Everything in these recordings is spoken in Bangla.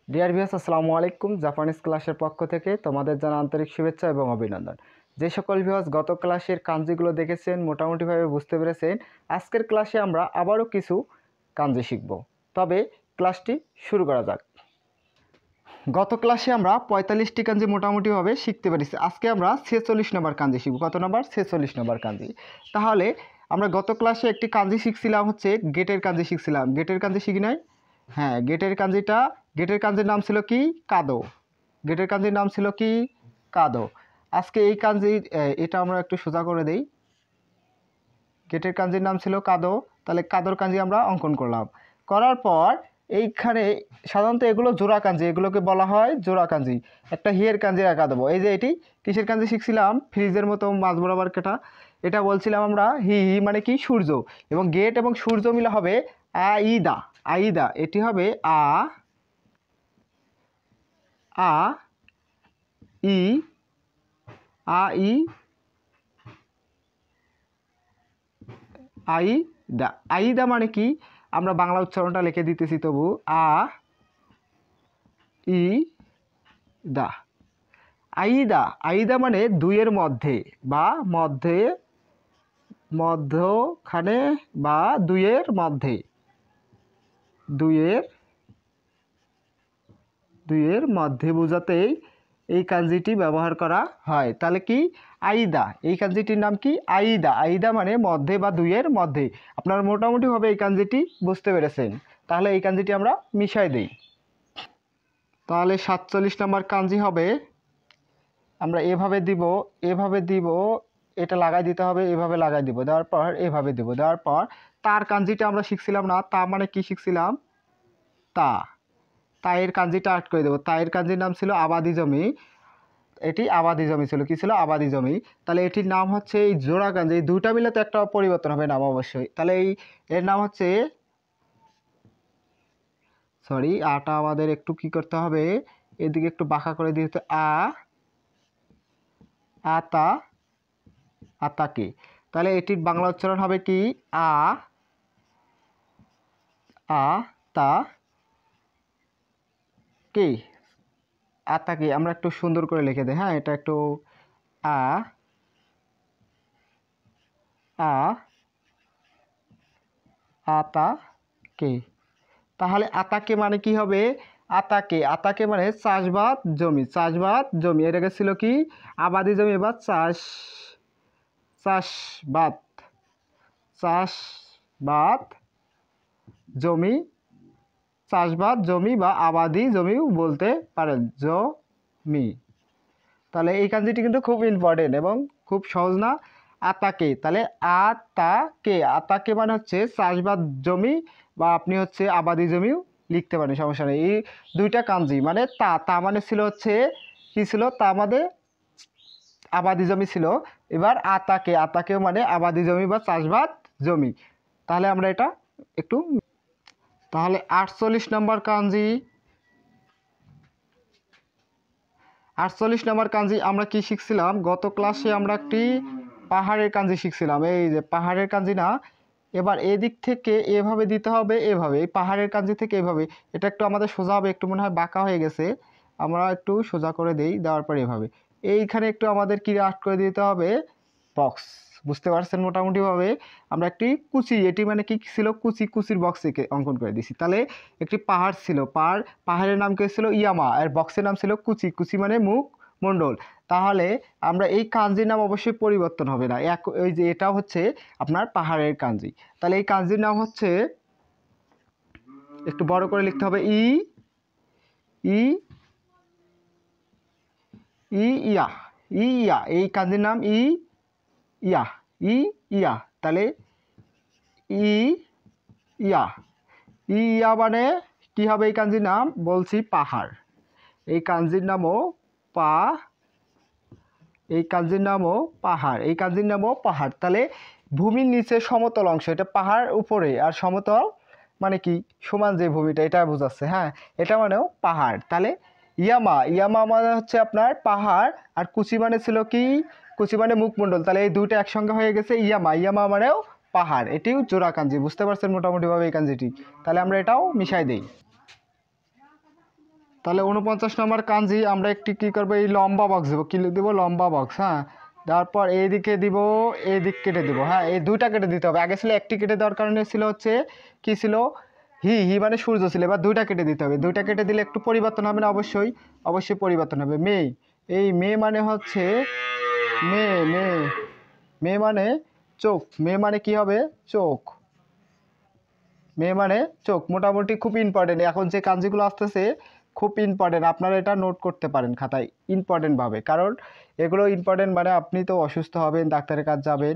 ডিয়ার ভিউয়ার্স, আসসালামু আলাইকুম। জাপানিজ ক্লাসের পক্ষ থেকে তোমাদের জানা আন্তরিক শুভেচ্ছা এবং অভিনন্দন। যে সকল ভিউয়ার্স গত ক্লাসের কাঞ্জিগুলো দেখেছেন, মোটামুটিভাবে বুঝতে পেরেছেন, আজকের ক্লাসে আমরা আবারও কিছু কাঞ্জি শিখব। তবে ক্লাসটি শুরু করা যাক। গত ক্লাসে আমরা 45টি কাঞ্জি মোটামুটিভাবে শিখতে পেরেছি। আজকে আমরা 46 নম্বর কাঞ্জি শিখব। কত নম্বর? 46 নম্বর কাঞ্জি। তাহলে আমরা গত ক্লাসে একটি কাঞ্জি শিখছিলাম, হচ্ছে গেটের কাঞ্জি শিখছিলাম। গেটের কাঞ্জি শিখি নাই? হ্যাঁ, গেটের কাঞ্জির নাম ছিল কি? কাদো। গেটের কাঞ্জির নাম ছিল কি? কাদো। আজকে এই কাঞ্জি, এটা আমরা একটু সোজা করে দেই। গেটের কাঞ্জির নাম ছিল কাদো, তাহলে কাদোর কাঞ্জি আমরা অঙ্কন করলাম। করার পর এইখানে সাধারণত এগুলো জোড়া কাঞ্জি, এগুলোকে বলা হয় জোড়া কাঞ্জি। একটা হিয়ের কাঞ্জি আঁকা দেবো। এই যে এটি কিসের কাঞ্জি শিখছিলাম? ফ্রিজের মতো মাঝ বরাবর কাটা। এটা বলছিলাম আমরা হি। হি মানে কি? সূর্য। এবং গেট এবং সূর্য মিলে হবে আইদা। আইদা এটি হবে আ আ ই আ ই আইদা। আইদা মানে কি? আমরা বাংলা উচ্চারণটা লিখে দিতেছি তবু আ ই দা। আইদা। আইদা মানে দুইয়ের মধ্যে বা মধ্যখানে বা দুইয়ের মধ্যে। দুইয়ের মধ্যে বোঝাতেই এই কাঞ্জিটি ব্যবহার করা হয়। তাহলে কি? আইদা। এই কাঞ্জিটির নাম কি? আইদা। আইদা মানে মধ্যে বা দুইয়ের মধ্যে। আপনারা মোটামুটিভাবে এই কাঞ্জিটি বুঝতে পেরেছেন। তাহলে এই কাঞ্জিটি আমরা মিশাই দিই। তাহলে 47 নম্বর কাঞ্জি হবে, আমরা এভাবে দিব, এটা লাগাই দিতে হবে, এভাবে লাগাই দিব, দেওয়ার পর এভাবে দিব, দেওয়ার পর তার কাঞ্জিটা আমরা শিখছিলাম না? তা মানে কি শিখছিলাম? তা। তায়ের কাঞ্জিটা আট করে দেবো। তায়ের কাঞ্জির নাম ছিল আবাদি জমি। এটি আবাদি জমি ছিল। কি ছিল? আবাদি জমি। তাহলে এটির নাম হচ্ছে এই জোড়া কাঞ্জি। এই দুইটা মিলে তো একটা পরিবর্তন হবে নাম অবশ্যই। তাহলে এর নাম হচ্ছে, সরি, আটা আমাদের একটু কি করতে হবে, এদিকে একটু বাঁকা করে দিতে। আতা, আতাকে। তাহলে এটির বাংলা উচ্চারণ হবে কি? তা কে। আতাকে আমরা একটু সুন্দর করে লিখে দিই। হ্যাঁ, এটা একটু আ আ আতাকে। তাহলে আতাকে মানে কি হবে? আতাকে মানে চাষবাদ জমি। চাষবাদ জমি। এটাকে ছিল কি? আবাদি জমি বা চাষবাদ চাষবাদ জমি। চাষবাদ জমি বা আবাদি জমিও বলতে পারেন। জমি। তাহলে এই কাঞ্জিটি কিন্তু খুব ইম্পর্টেন্ট এবং খুব সহজ না? আতাকে। তাহলে আতাকে মানে হচ্ছে চাষবাদ জমি বা আপনি হচ্ছে আবাদি জমিও লিখতে পারেন, সমস্যা নেই। এই দুইটা কাঞ্জি মানে তা মানে ছিল হচ্ছে কি ছিল? তা মানে আবাদি জমি ছিল। এবার আতাকেও মানে আবাদি জমি বা চাষবাদ জমি। তাহলে আমরা এটা একটু, তাহলে 48 নম্বর কাঞ্জি। 48 নম্বর কাঞ্জি আমরা কি শিখছিলাম? গত ক্লাসে আমরা একটি পাহাড়ের কাঞ্জি শিখছিলাম। এই যে পাহাড়ের কাঞ্জি না, এবার এদিক থেকে এভাবে দিতে হবে, এভাবে এই পাহাড়ের কাঞ্জি থেকে এভাবে। এটা একটু আমাদের সোজা হবে, একটু মনে হয় বাঁকা হয়ে গেছে। আমরা একটু সোজা করে দেই, দেওয়ার পরে এভাবে এইখানে একটু আমাদের কি আর্ট করে দিতে হবে? বক্স। বুঝতে পারছেন মোটামুটিভাবে? আমরা একটি কুচি, এটি মানে কি ছিল? কুচির বক্স অঙ্কন করে দিছি। তাহলে একটি পাহাড় ছিল, পাহাড়ের নাম কি ছিল? ইয়ামা। আর বক্সের নাম ছিল কুচি মানে মুখ মণ্ডল। তাহলে আমরা এই কাঞ্জির নাম অবশ্যই পরিবর্তন হবে না। ওই যে এটা হচ্ছে আপনার পাহাড়ের কাঞ্জি। তাহলে এই কাঞ্জির নাম হচ্ছে, একটু বড় করে লিখতে হবে, ই ই ই ইয়া। ইয়া। এই কাঞ্জির নাম ইয়া। ইয়া। তাহলে ই ইয়া। ইয়া মানে কি হবে? এই কাঞ্জির নাম বলছি পাহাড়। এই কাঞ্জির নামও এই কাঞ্জির নামও পাহাড়। এই কাঞ্জির নামও পাহাড়। তাহলে ভূমির নিচে সমতল অংশ, এটা পাহাড় উপরে, আর সমতল মানে কি? সমান যে ভূমিটা, এটা বোঝাচ্ছে। হ্যাঁ, এটা মানেও পাহাড়। তাহলে ইয়ামা মানে হচ্ছে আপনার পাহাড়, আর কুচি মানে ছিল কি? কুচি মানে মুখমণ্ডল। তাহলে এই দুইটা একসঙ্গে হয়ে গেছে ইয়ামা মানেও পাহাড়। এটিও জোড়া কাঞ্জি। বুঝতে পারছেন মোটামুটিভাবে এই কাঞ্জিটি? তাহলে আমরা এটাও মিশাই দেই। তাহলে 49 নম্বর কাঞ্জি আমরা একটি কী করবো, এই লম্বা বক্স দেবো, কী দেবো, লম্বা বক্স। হ্যাঁ, তারপর এইদিকে দিব, এই দিক কেটে দেবো। হ্যাঁ, এই দুইটা কেটে দিতে হবে। আগে ছিল একটি কেটে দেওয়ার কারণে ছিল হচ্ছে কী ছিল, হি হি মানে সূর্য ছিল, এবার দুইটা কেটে দিতে হবে। দুইটা কেটে দিলে একটু পরিবর্তন হবে না? অবশ্যই অবশ্যই পরিবর্তন হবে। মে, এই মে মানে হচ্ছে মে মে মে মানে চোখ। মে মানে কি হবে, চোখ। মে মানে চোখ। মোটামুটি খুব ইম্পর্টেন্ট, এখন যে কাঞ্জিগুলো আসতেছে খুব ইম্পর্টেন্ট, আপনারা এটা নোট করতে পারেন খাতায় ইম্পর্টেন্টভাবে, কারণ এগুলো ইম্পর্টেন্ট। মানে আপনি তো অসুস্থ হবেন, ডাক্তারের কাছে যাবেন,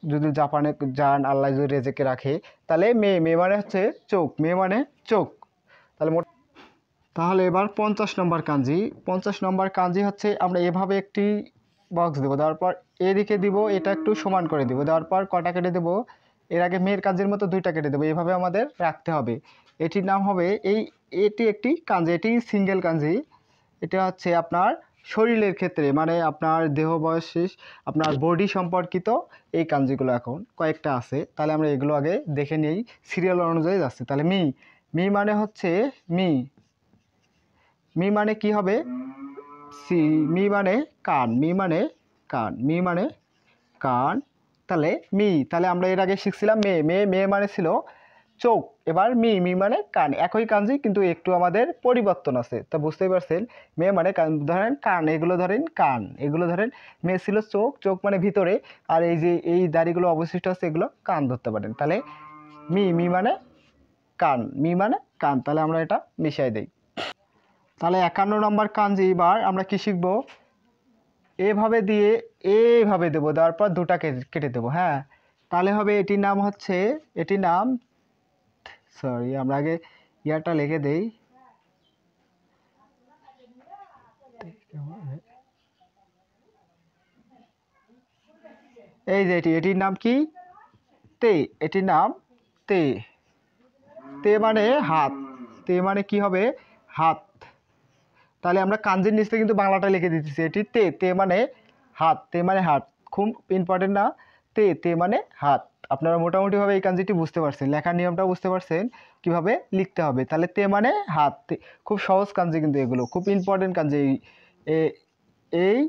যদি জাপানে যান, আল্লাহ যদি রেজেকে রাখে, তাহলে মে মে মানে হচ্ছে চোখ, মে মানে চোখ। তাহলে তাহলে এবার 50 নম্বর কাঞ্জি। 50 নম্বর কাঞ্জি হচ্ছে আমরা এভাবে একটি বক্স দেবো, দেওয়ার পর এদিকে দিব, এটা একটু সমান করে দেবো, দেওয়ার পর কটা কেটে দেবো, এর আগে মেয়ের কাঞ্জির মতো দুইটা কেটে দেবো, এভাবে আমাদের রাখতে হবে। এটির নাম হবে এটি একটি কাঞ্জি, এটি সিঙ্গেল কাঞ্জি। এটা হচ্ছে আপনার শরীরের ক্ষেত্রে, মানে আপনার দেহ বয়স, আপনার বডি সম্পর্কিত এই কাঞ্জিগুলো এখন কয়েকটা আছে। তাহলে আমরা এগুলো আগে দেখে নিই, সিরিয়াল অনুযায়ী যাচ্ছে। তাহলে মি, মি মানে হচ্ছে মি, মি মানে কি হবে, সি, মি মানে কান, মি মানে কান, মি মানে কান। তাহলে মি, তাহলে আমরা এর আগে শিখছিলাম মে, মে মে মানে ছিল চোখ, এবার মি, মি মানে কান। একই কাঞ্জি কিন্তু একটু আমাদের পরিবর্তন আছে, তা বুঝতেই পারছেন। মে মানে কান, ধরেন কান, এগুলো ধরেন কান, এগুলো ধরেন। মে ছিল চোখ, চোখ মানে ভিতরে, আর এই যে এই দাড়িগুলো অবশিষ্ট আছে এগুলো কান ধরতে পারেন। তাহলে মি, মি মানে কান, মি মানে কান। তাহলে আমরা এটা মিশাই দিই। তাহলে 51 নম্বর কাঞ্জি এবার আমরা কি শিখব, এভাবে দিয়ে এইভাবে দেবো, দেওয়ার পর দুটা কেটে দেবো। হ্যাঁ, তাহলে হবে এটির নাম হচ্ছে, এটির নাম, সরি আমরা আগে ইয়ারটা লিখে দেই। এই যে এটির নাম কি, তে, এটির নাম তে। তে মানে হাত, তে মানে কি হবে, হাত। তাহলে আমরা কাঞ্জির নিচে কিন্তু বাংলাটা লিখে দিতেছি, এটি তে, তে মানে হাত, তে মানে হাত। খুব ইম্পর্টেন্ট না, তে, তে মানে হাত। আপনারা মোটামুটিভাবে এই কাঞ্জিটি বুঝতে পারছেন, লেখার নিয়মটাও বুঝতে পারছেন কিভাবে লিখতে হবে। তাহলে তে মানে হাত, খুব সহজ কাঞ্জি, কিন্তু এগুলো খুব ইম্পর্টেন্ট কাঞ্জি। এই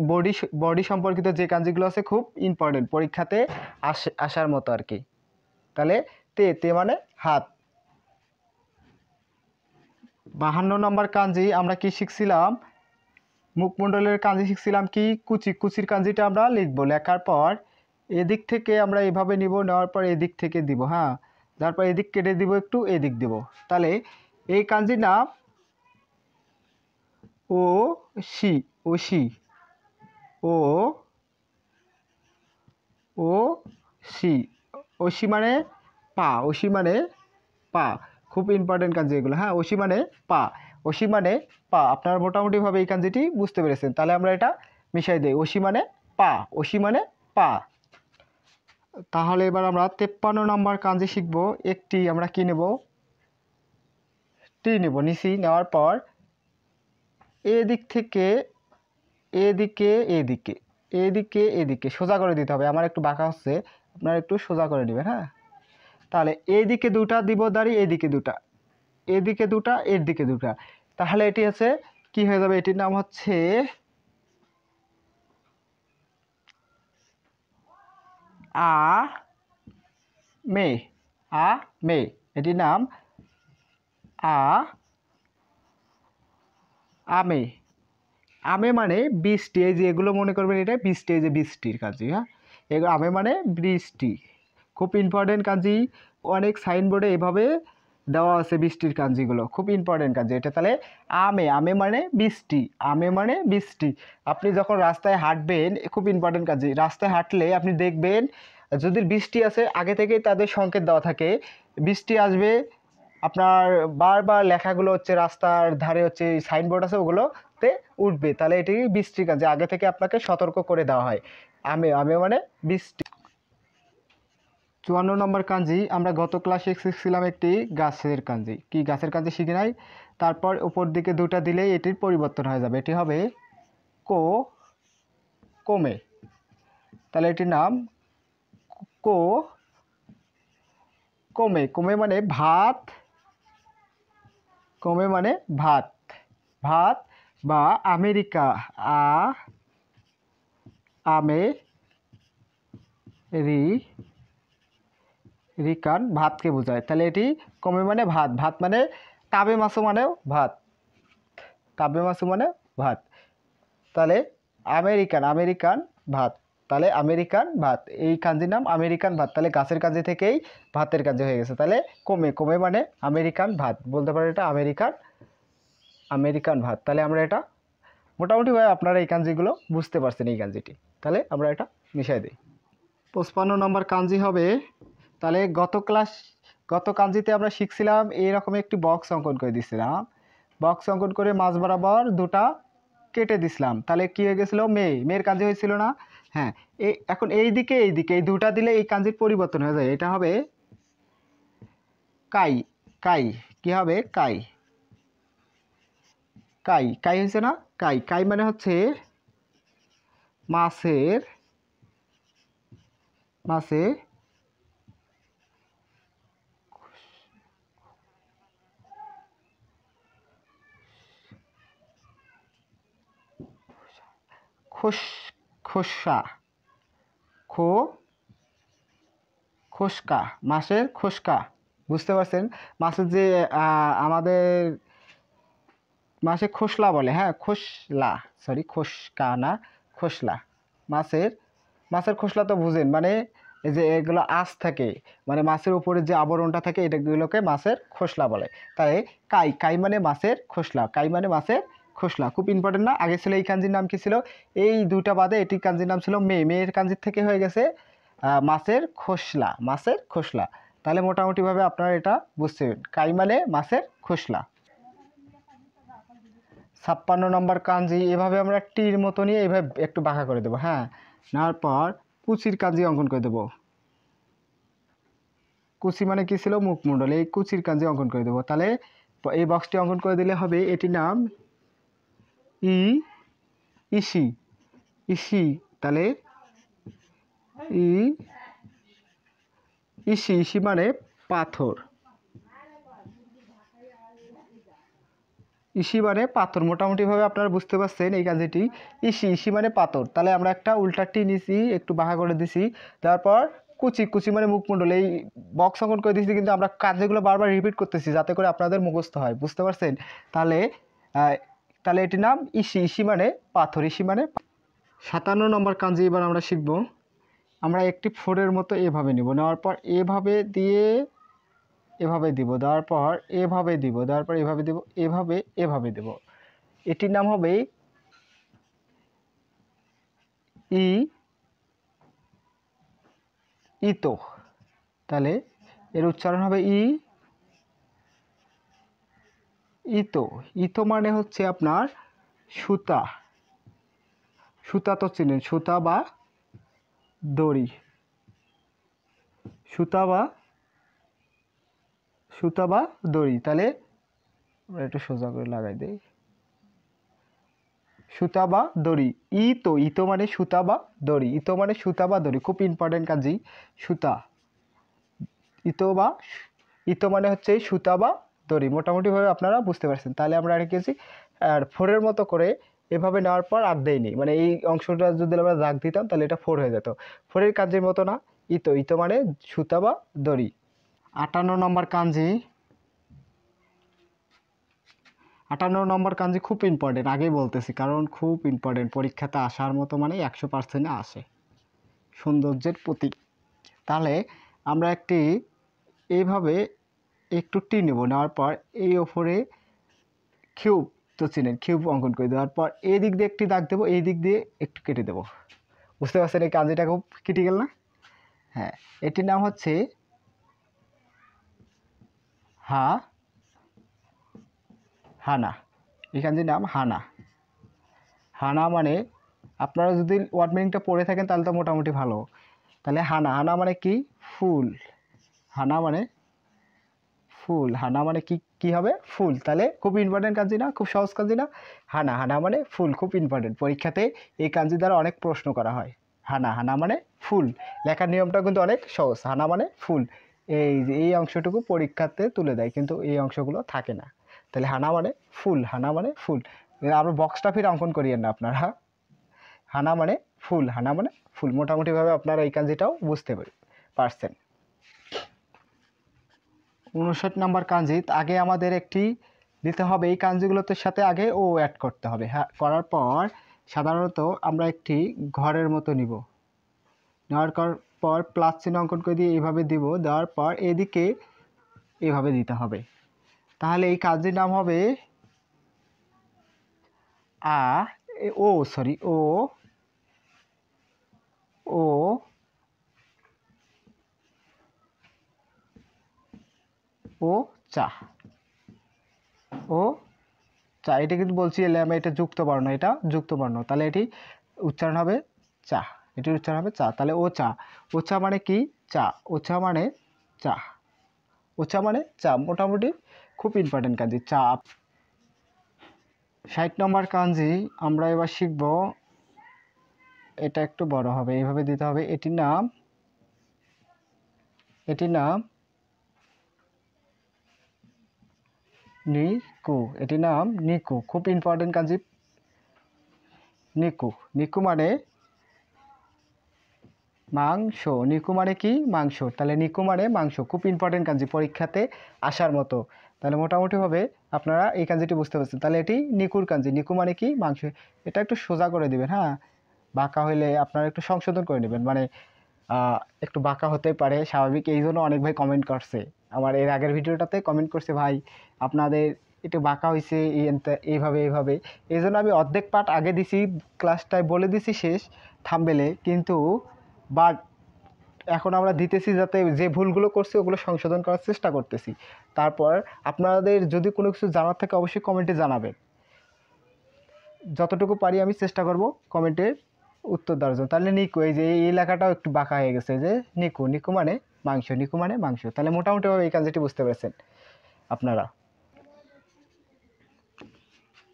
বডি বডি সম্পর্কিত যে কাঞ্জিগুলো আছে খুব ইম্পর্টেন্ট, পরীক্ষাতে আসার মতো আর কি। তাহলে তে, তে মানে হাত। 52 নম্বর কাঞ্জি আমরা কি শিখছিলাম, মুখমণ্ডলের কাঞ্জি শিখছিলাম কি, কুচি, কুচির কাঞ্জিটা আমরা লিখবো, লেখার পর এদিক থেকে আমরা এভাবে নিব, নেওয়ার পর এদিক থেকে দিব। হ্যাঁ, তারপর এদিক কেটে দিব, একটু এদিক দিব। তাহলে এই কাঞ্জির নাম ও সি, ও সি, ও ও সি, ওসি মানে পা, ওসি মানে পা। খুব ইম্পর্টেন্ট কাঞ্জি এগুলো। হ্যাঁ, ওসি মানে পা, ওসি মানে পা। আপনারা মোটামুটিভাবে এই কাঞ্জিটি বুঝতে পেরেছেন। তাহলে আমরা এটা মিশাই দিই, ওসি মানে পা, ওসি মানে পা। তাহলে এবার আমরা 53 নম্বর কাঞ্জি শিখব। একটি আমরা কি নেব, টি নেব, নিচি, নেওয়ার পর এদিক থেকে এদিকে এদিকে এদিকে এদিকে সোজা করে দিতে হবে। আমার একটু বাঁকা হচ্ছে, আপনারা একটু সোজা করে নেবেন। হ্যাঁ, তাহলে এইদিকে দুটা দিব দাঁড়ি, এদিকে দুটা, এদিকে দুটা, এর দিকে দুটা। তাহলে এটি হচ্ছে কি হয়ে যাবে, এটির নাম হচ্ছে আ মে, আ মে, এটির নাম আ আমে। আমে মানে বৃষ্টি, এই যে এগুলো মনে করবেন এটা বৃষ্টি, এই যে বৃষ্টির কাজী। হ্যাঁ, এগুলো আমে মানে বৃষ্টি, খুব ইম্পর্টেন্ট কাঞ্জি। অনেক সাইনবোর্ডে এভাবে দেওয়া আছে বৃষ্টির কাঞ্জিগুলো, খুব ইম্পর্টেন্ট কাঞ্জি এটা। তাহলে আমে, আমে মানে বৃষ্টি, আমে মানে বৃষ্টি। আপনি যখন রাস্তায় হাঁটবেন, খুব ইম্পর্টেন্ট কাঞ্জি, রাস্তায় হাঁটলে আপনি দেখবেন যদি বৃষ্টি আছে আগে থেকেই তাদের সংকেত দেওয়া থাকে বৃষ্টি আসবে। আপনার বারবার লেখাগুলো হচ্ছে রাস্তার ধারে হচ্ছে সাইনবোর্ড আছে, ওগুলোতে উঠবে। তাহলে এটি বৃষ্টির কাঞ্জি, আগে থেকে আপনাকে সতর্ক করে দেওয়া হয়। আমে, আমে মানে বৃষ্টি। 54 নম্বর কাঞ্জি আমরা গত ক্লাসে শিখছিলাম একটি গাছের কাঞ্জি। কি গাছের কাঞ্জি শিখি নাই? তারপর উপর দিকে দুটা দিলেই এটির পরিবর্তন হয়ে যাবে, এটি হবে কো, কোমে। তাহলে এটির নাম কো, কোমে। কোমে মানে ভাত, কোমে মানে ভাত। ভাত বা আমেরিকা আমেরিকান ভাতকে বোঝায়। তাহলে এটি কমে মানে ভাত, ভাত মানে তাবে মাসু মানেও ভাত, তাবে মাসু মানে ভাত। তাহলে আমেরিকান ভাত, তাহলে আমেরিকান ভাত, এই কাঞ্জির নাম আমেরিকান ভাত। তাহলে গাছের কাঞ্জি থেকেই ভাতের কাঞ্জি হয়ে গেছে। তাহলে কমে মানে আমেরিকান ভাত, বলতে পারে এটা আমেরিকান ভাত। তাহলে আমরা এটা মোটামুটিভাবে আপনারা এই কাঞ্জিগুলো বুঝতে পারছেন এই কাঞ্জিটি। তাহলে আমরা এটা মিশাই দিই। 55 নম্বর কাঞ্জি হবে, তাহলে গত কাঞ্জিতে আমরা শিখছিলাম এইরকম একটি বক্স অঙ্কন করে দিছিলাম, বক্স অঙ্কন করে মাঝ বরাবর দুটা কেটে দিছিলাম। তাহলে কি হয়ে গেছিলো, মেয়ের কাঞ্জি হয়েছিল না? হ্যাঁ, এখন এই দিকে এই দুটা দিলে এই কাঞ্জির পরিবর্তন হয়ে যায়, এটা হবে কাই। কি হবে? কাই হয়েছে না? কাই মানে হচ্ছে মাছে খোসা, খোসকা, মাছের খোসকা। বুঝতে পারছেন? মাছের যে আমাদের মাছে খোসলা বলে, হ্যাঁ খোসকা না, খোসলা। মাছের খোসলা তো বুঝেন, মানে এই যে এগুলো আঁশ থাকে, মানে মাছের উপরে যে আবরণটা থাকে এটাগুলোকে মাছের খোসলা বলে। তাই কাই মানে মাছের খোসলা, খুব ইম্পর্টেন্ট না? আগে ছিল এই কাঞ্জির নাম কি ছিল? এই দুইটা বাদে এটি কাঞ্জির নাম ছিল মেয়ের কাঞ্জির থেকে হয়ে গেছে মাছের খোসলা। তাহলে মোটামুটিভাবে আপনারা এটা বুঝছেন, কাই মানে মাছের খোসলা। 56 নম্বর কাঞ্জি এভাবে আমরা টির মতো নিয়ে এইভাবে একটু বাঁকা করে দেবো। হ্যাঁ, নেওয়ার পর কুচির কাঞ্জি অঙ্কন করে দেবো। কুচি মানে কি ছিল? মুখমণ্ডল। এই কুচির কাঞ্জি অঙ্কন করে দেবো। তাহলে এই বক্সটি অঙ্কন করে দিলে হবে, এটির নাম ইসি। তাহলে ইসি মানে পাথর, মোটামুটিভাবে আপনারা বুঝতে পারছেন এই কাজটি। ইসি মানে পাথর। তাহলে আমরা একটা উল্টা টি নিছি, একটু বাঁকা করে দিছি, তারপর কুচি মানে মুখমণ্ডল। এই বক্স অঙ্কন করে দিয়েছি, কিন্তু আমরা কাজগুলো বারবার রিপিট করতেছি যাতে করে আপনাদের মুখস্থ হয়। বুঝতে পারছেন? তাহলে এটির নাম ইসি মানে পাথর, মানে। 57 নম্বর কাঞ্জি এবার আমরা শিখব। আমরা একটি ফোরের মতো এভাবে নিব, নেওয়ার পর এভাবে দিব, দেওয়ার পর এভাবে দিব, দেওয়ার পর এভাবে দিব, এভাবে দেব। এটির নাম হবে ইতো। তাহলে এর উচ্চারণ হবে ইতো মানে হচ্ছে আপনার সুতা তো চিনেন, সুতা বা দড়ি, তাহলে আমরা একটু সোজা করে লাগাই দেই, সুতা বা দড়ি। ইতো মানে সুতা বা দড়ি, খুব ইম্পর্টেন্ট কাজই। ইতো মানে হচ্ছে সুতা বা দড়ি। মোটামুটিভাবে আপনারা বুঝতে পারছেন। তাহলে আমরা রেখেছি আর ফোরের মতো করে এভাবে নেওয়ার পর আর দেয়নি, মানে এই অংশটা যদি আমরা দাগ দিতাম তাহলে এটা ফোর হয়ে যেত। ফোরের কাজের মতো না, ইতো মানে সুতা বা দড়ি। 58 নম্বর কাঞ্জি খুব ইম্পর্টেন্ট, আগেই বলতেছি, কারণ খুব ইম্পর্টেন্ট, পরীক্ষাতে আসার মতো, মানে 100% আসে, সৌন্দর্যের প্রতীক। তাহলে আমরা এইভাবে একটু টি নেব, নেওয়ার পর এই ওপরে কিউব তো চিনেন, কিউব অঙ্কন করে দেওয়ার পর এই দিক দিয়ে একটি দাগ দেবো, এই দিক দিয়ে একটু কেটে দেবো। বুঝতে পারছেন এই কাঞ্জিটা খুব ক্রিটিক্যাল না? হ্যাঁ, এটির নাম হচ্ছে হানা। এই কাঞ্জির নাম হানা মানে আপনারা যদি ওয়ার্ড মিনিংটা পড়ে থাকেন তাহলে তো মোটামুটি ভালো। তাহলে হানা মানে কি? ফুল। হানা মানে কি হবে? ফুল। তাহলে খুব ইম্পর্টেন্ট কাঞ্জি না? খুব সহজ কাঞ্জি না? হানা মানে ফুল, খুব ইম্পর্টেন্ট। পরীক্ষাতে এই কাঞ্জি দ্বারা অনেক প্রশ্ন করা হয়। হানা মানে ফুল। লেখার নিয়মটা কিন্তু অনেক সহজ। হানা মানে ফুল। এই অংশটুকু পরীক্ষাতে তুলে দেয়, কিন্তু এই অংশগুলো থাকে না। তাহলে হানা মানে ফুল, হানা মানে ফুল। আমরা বক্সটা ফির অঙ্কন করিয়েন না আপনারা। হানা মানে ফুল, হানা মানে ফুল। মোটামুটিভাবে আপনারা এই কাঞ্জিটাও বুঝতে পারছেন। 59 নাম্বার কাঞ্জি, আগে আমাদের একটি দিতে হবে, এই কাঞ্জিগুলোতে সাথে আগে ও অ্যাড করতে হবে। হ্যাঁ, করার পর সাধারণত আমরা একটি ঘরের মতো নিব, নেওয়ার পর প্লাস চিহ্ন অঙ্কন করে দিয়ে এইভাবে দিব, দেওয়ার পর এদিকে এইভাবে দিতে হবে। তাহলে এই কাজের নাম হবে ও চা, ও চা। এটা কিন্তু বলছি আমি এটা যুক্ত বর্ণ, এটা যুক্ত বর্ণ, তাহলে এটি উচ্চারণ হবে চা, এটির উচ্চারণ হবে চা। তাহলে ও চা, ও চা মানে কি? চা। ও চা মানে চা, ও চা মানে চা। মোটামুটি খুব ইম্পর্টেন্ট কাঞ্জি চা। 60 নম্বর কাঞ্জি আমরা এবার শিখব, এটা একটু বড় হবে, এইভাবে দিতে হবে। এটির নাম নিকু, এটির নাম নিকু। খুব ইম্পর্টেন্ট কাঞ্জি নিকু। নিকু মানে মাংস, নিকু মানে কি? মাংস। তাহলে নিকু মানে মাংস, খুব ইম্পর্টেন্ট কাঞ্জি, পরীক্ষাতে আসার মতো। তাহলে মোটামুটিভাবে আপনারা এই কাঞ্জিটি বুঝতে পারছেন। তাহলে এটি নিকুর কাঞ্জি, নিকু মানে কি? মাংস। এটা একটু সোজা করে দিবেন, হ্যাঁ, বাঁকা হইলে আপনারা একটু সংশোধন করে নেবেন, মানে একটু বাঁকা হতে পারে, স্বাভাবিক। এই জন্য অনেক ভাই কমেন্ট করছে, আমার এর আগের ভিডিওটাতে কমেন্ট করছে, ভাই আপনাদের একটু বাঁকা হয়েছে এইভাবে এইভাবে। এই জন্য আমি অর্ধেক পার্ট আগে দিছি, ক্লাসটায় বলে দিছি শেষ থাম্বনেলে, কিন্তু বাট এখন আমরা দিতেছি যাতে যে ভুলগুলো করছি ওগুলো সংশোধন করার চেষ্টা করতেছি। তারপর আপনাদের যদি কোনো কিছু জানার থাকে অবশ্যই কমেন্টে জানাবেন, যতটুকু পারি আমি চেষ্টা করব কমেন্টের উত্তর দেওয়ার জন্য। তাহলে নিকু, এই যে এই লেখাটাও একটু বাঁকা হয়ে গেছে, যে নিকু, নিকু মানে মাংস, নিকু মানে মাংস। তাহলে মোটামুটিভাবে এই কাজটি বুঝতে পেরেছেন আপনারা।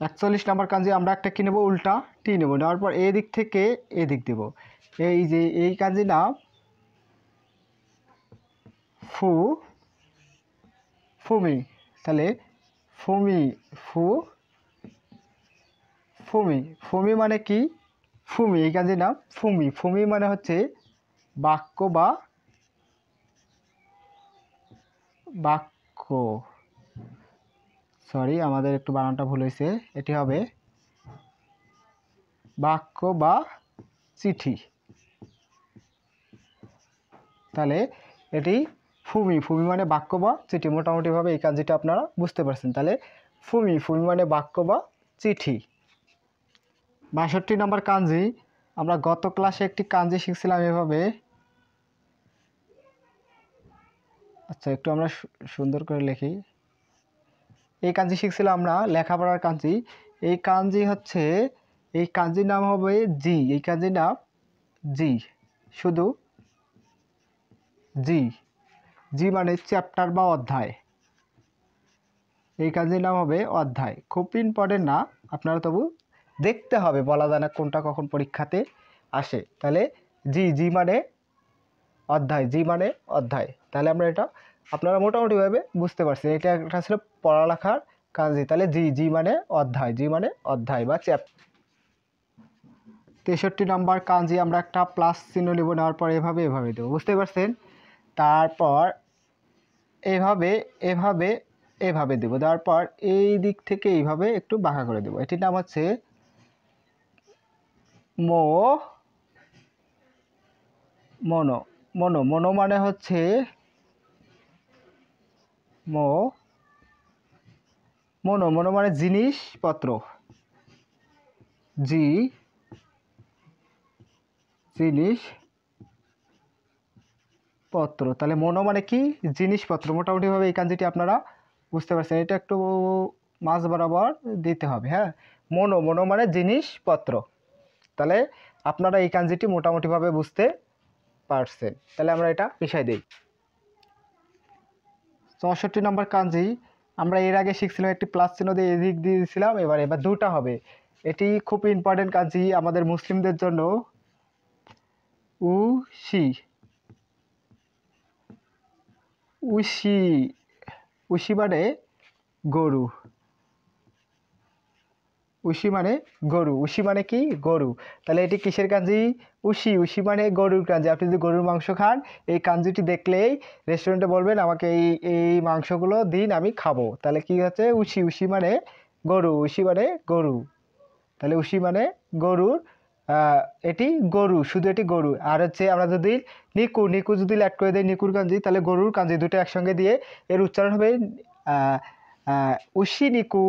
41 নম্বর কাঞ্জি আমরা একটা কি নেব? উল্টা টি নেব, নেওয়ার পর এই দিক থেকে এদিক দেব। এই যে এই কাঞ্জি নাম ফুমি। তাহলে ফুমি, ফুমি মানে কি? ফুমি, এই কাজের নাম ফুমি। ফুমি মানে হচ্ছে বাক্য বা বাক্য, সরি আমাদের একটু বানানটা ভুল হয়েছে, এটি হবে বাক্য বা চিঠি। তাহলে এটি ফুমি, ফুমি মানে বাক্য বা চিঠি। মোটামুটিভাবে এই কাজটা আপনারা বুঝতে পারছেন। তাহলে ফুমি, ফুমি মানে বাক্য বা চিঠি। 62 নম্বর কাঞ্জি, আমরা গত ক্লাসে একটি কাঞ্জি শিখছিলাম এভাবে। আচ্ছা, একটু আমরা সুন্দর করে লিখি। এই কাঞ্জি শিখছিলাম আমরা, লেখাপড়ার কাঞ্জি। এই কাঞ্জি হচ্ছে, এই কাঞ্জির নাম হবে জি। এই কাঞ্জির নাম জি, শুধু জি। জি মানে চ্যাপ্টার বা অধ্যায়, এই কাঞ্জির নাম হবে অধ্যায়। খুব ইম্পর্টেন্ট না, আপনারা তবু দেখতে হবে, বলা যায় না কোনটা কখন পরীক্ষাতে আসে। তাহলে জি, জি মানে অধ্যায়, জি মানে অধ্যায়। তাহলে আমরা এটা আপনারা মোটামুটিভাবে বুঝতে পারছেন, এটা একটা ছিল পড়ালেখার কাঞ্জি। তাহলে জি, জি মানে অধ্যায়, জি মানে অধ্যায় বা চ্যাপ্টার। 63 নম্বর কাঞ্জি আমরা একটা প্লাস চিহ্ন নেব, নেওয়ার পর এভাবে এভাবে দেবো, বুঝতে পারছেন। তারপর এভাবে এভাবে এভাবে দেবো, দেওয়ার পর এই দিক থেকে এইভাবে একটু বাঁকা করে দেবো। এটির নাম হচ্ছে মনো। মনো, মনো মানে হচ্ছে মনো, মনো মানে জিনিসপত্র, জি জিনিসপত্র। তাহলে মনো মানে কি? জিনিসপত্র। মোটামুটিভাবে এই কাঞ্জিটি আপনারা বুঝতে পারছেন। এটা একটু মাঝ বরাবর দিতে হবে, হ্যাঁ। মনো, মনো মানে জিনিসপত্র। তাহলে আপনারা এই কাঞ্জিটি মোটামুটিভাবে বুঝতে পারছেন। তাহলে আমরা এটা মিশাই দিই। 64 নম্বর কাঞ্জি আমরা এর আগে শিখছিলাম, একটি প্লাস চিহ্ন দিয়ে এদিক দিয়ে দিয়েছিলাম, এবার দুটা হবে। এটি খুব ইম্পর্টেন্ট কাঞ্জি আমাদের মুসলিমদের জন্য। উশি, উশি, উশি মানে গরু, উশি মানে গরু, উশি মানে কি গরু, তাহলে এটি কিসের কাঞ্জি? উশি, উশি মানে গরুর কাঞ্জি। আপনি যদি গরুর মাংস খান এই কাঞ্জিটি দেখলেই রেস্টুরেন্টে বলবেন আমাকে এই এই মাংসগুলো দিন, আমি খাবো। তাহলে কি হচ্ছে? উশি, উশি মানে গরু, উশি মানে গরু, তাহলে উশি মানে গরুর, এটি গরু, শুধু এটি গরু। আর হচ্ছে আমরা যদি নিকু, নিকু যদি অ্যাড করে দেয় নিকুর কাঞ্জি, তাহলে গরুর কাঞ্জি দুটো একসঙ্গে দিয়ে এর উচ্চারণ হবে উশি নিকু,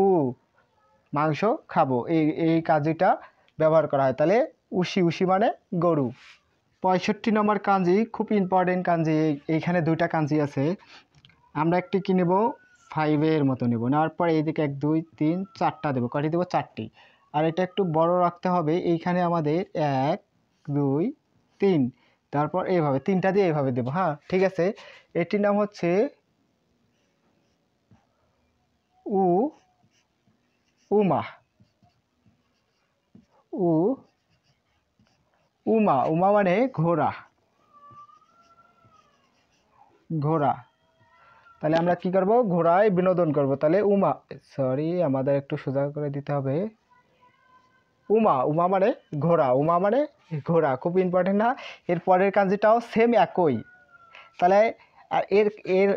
মাংস খাবো, এই এই কাঞ্জিটা ব্যবহার করা হয়। তাহলে উশি, উশি মানে গরু। 65 নম্বর কাঞ্জি খুব ইম্পর্টেন্ট কাঞ্জি, এইখানে দুইটা কাঞ্জি আছে, আমরা একটি কি নেব? 5-এর মতো নেব, নেওয়ার পর এইদিকে 1 2 3 4টা দেবো, কয়টি দেবো? 4টি। আর এটা একটু বড় রাখতে হবে, এইখানে আমাদের 1 2 3, তারপর এইভাবে 3টা দিয়ে এইভাবে দেবো। হ্যাঁ ঠিক আছে, এটির নাম হচ্ছে উমা, উমা, উমা মানে ঘোড়া, ঘোড়া। তাহলে আমরা কি করব? ঘোড়ায় বিনোদন করব। তাহলে উমা, সরি আমাদের একটু সোজা করে দিতে হবে, উমা, উমা মানে ঘোড়া, উমা মানে ঘোড়া, খুব ইম্পর্টেন্ট না? এর পরের কাঞ্জিটাও সেম একই। তাহলে আর এর এর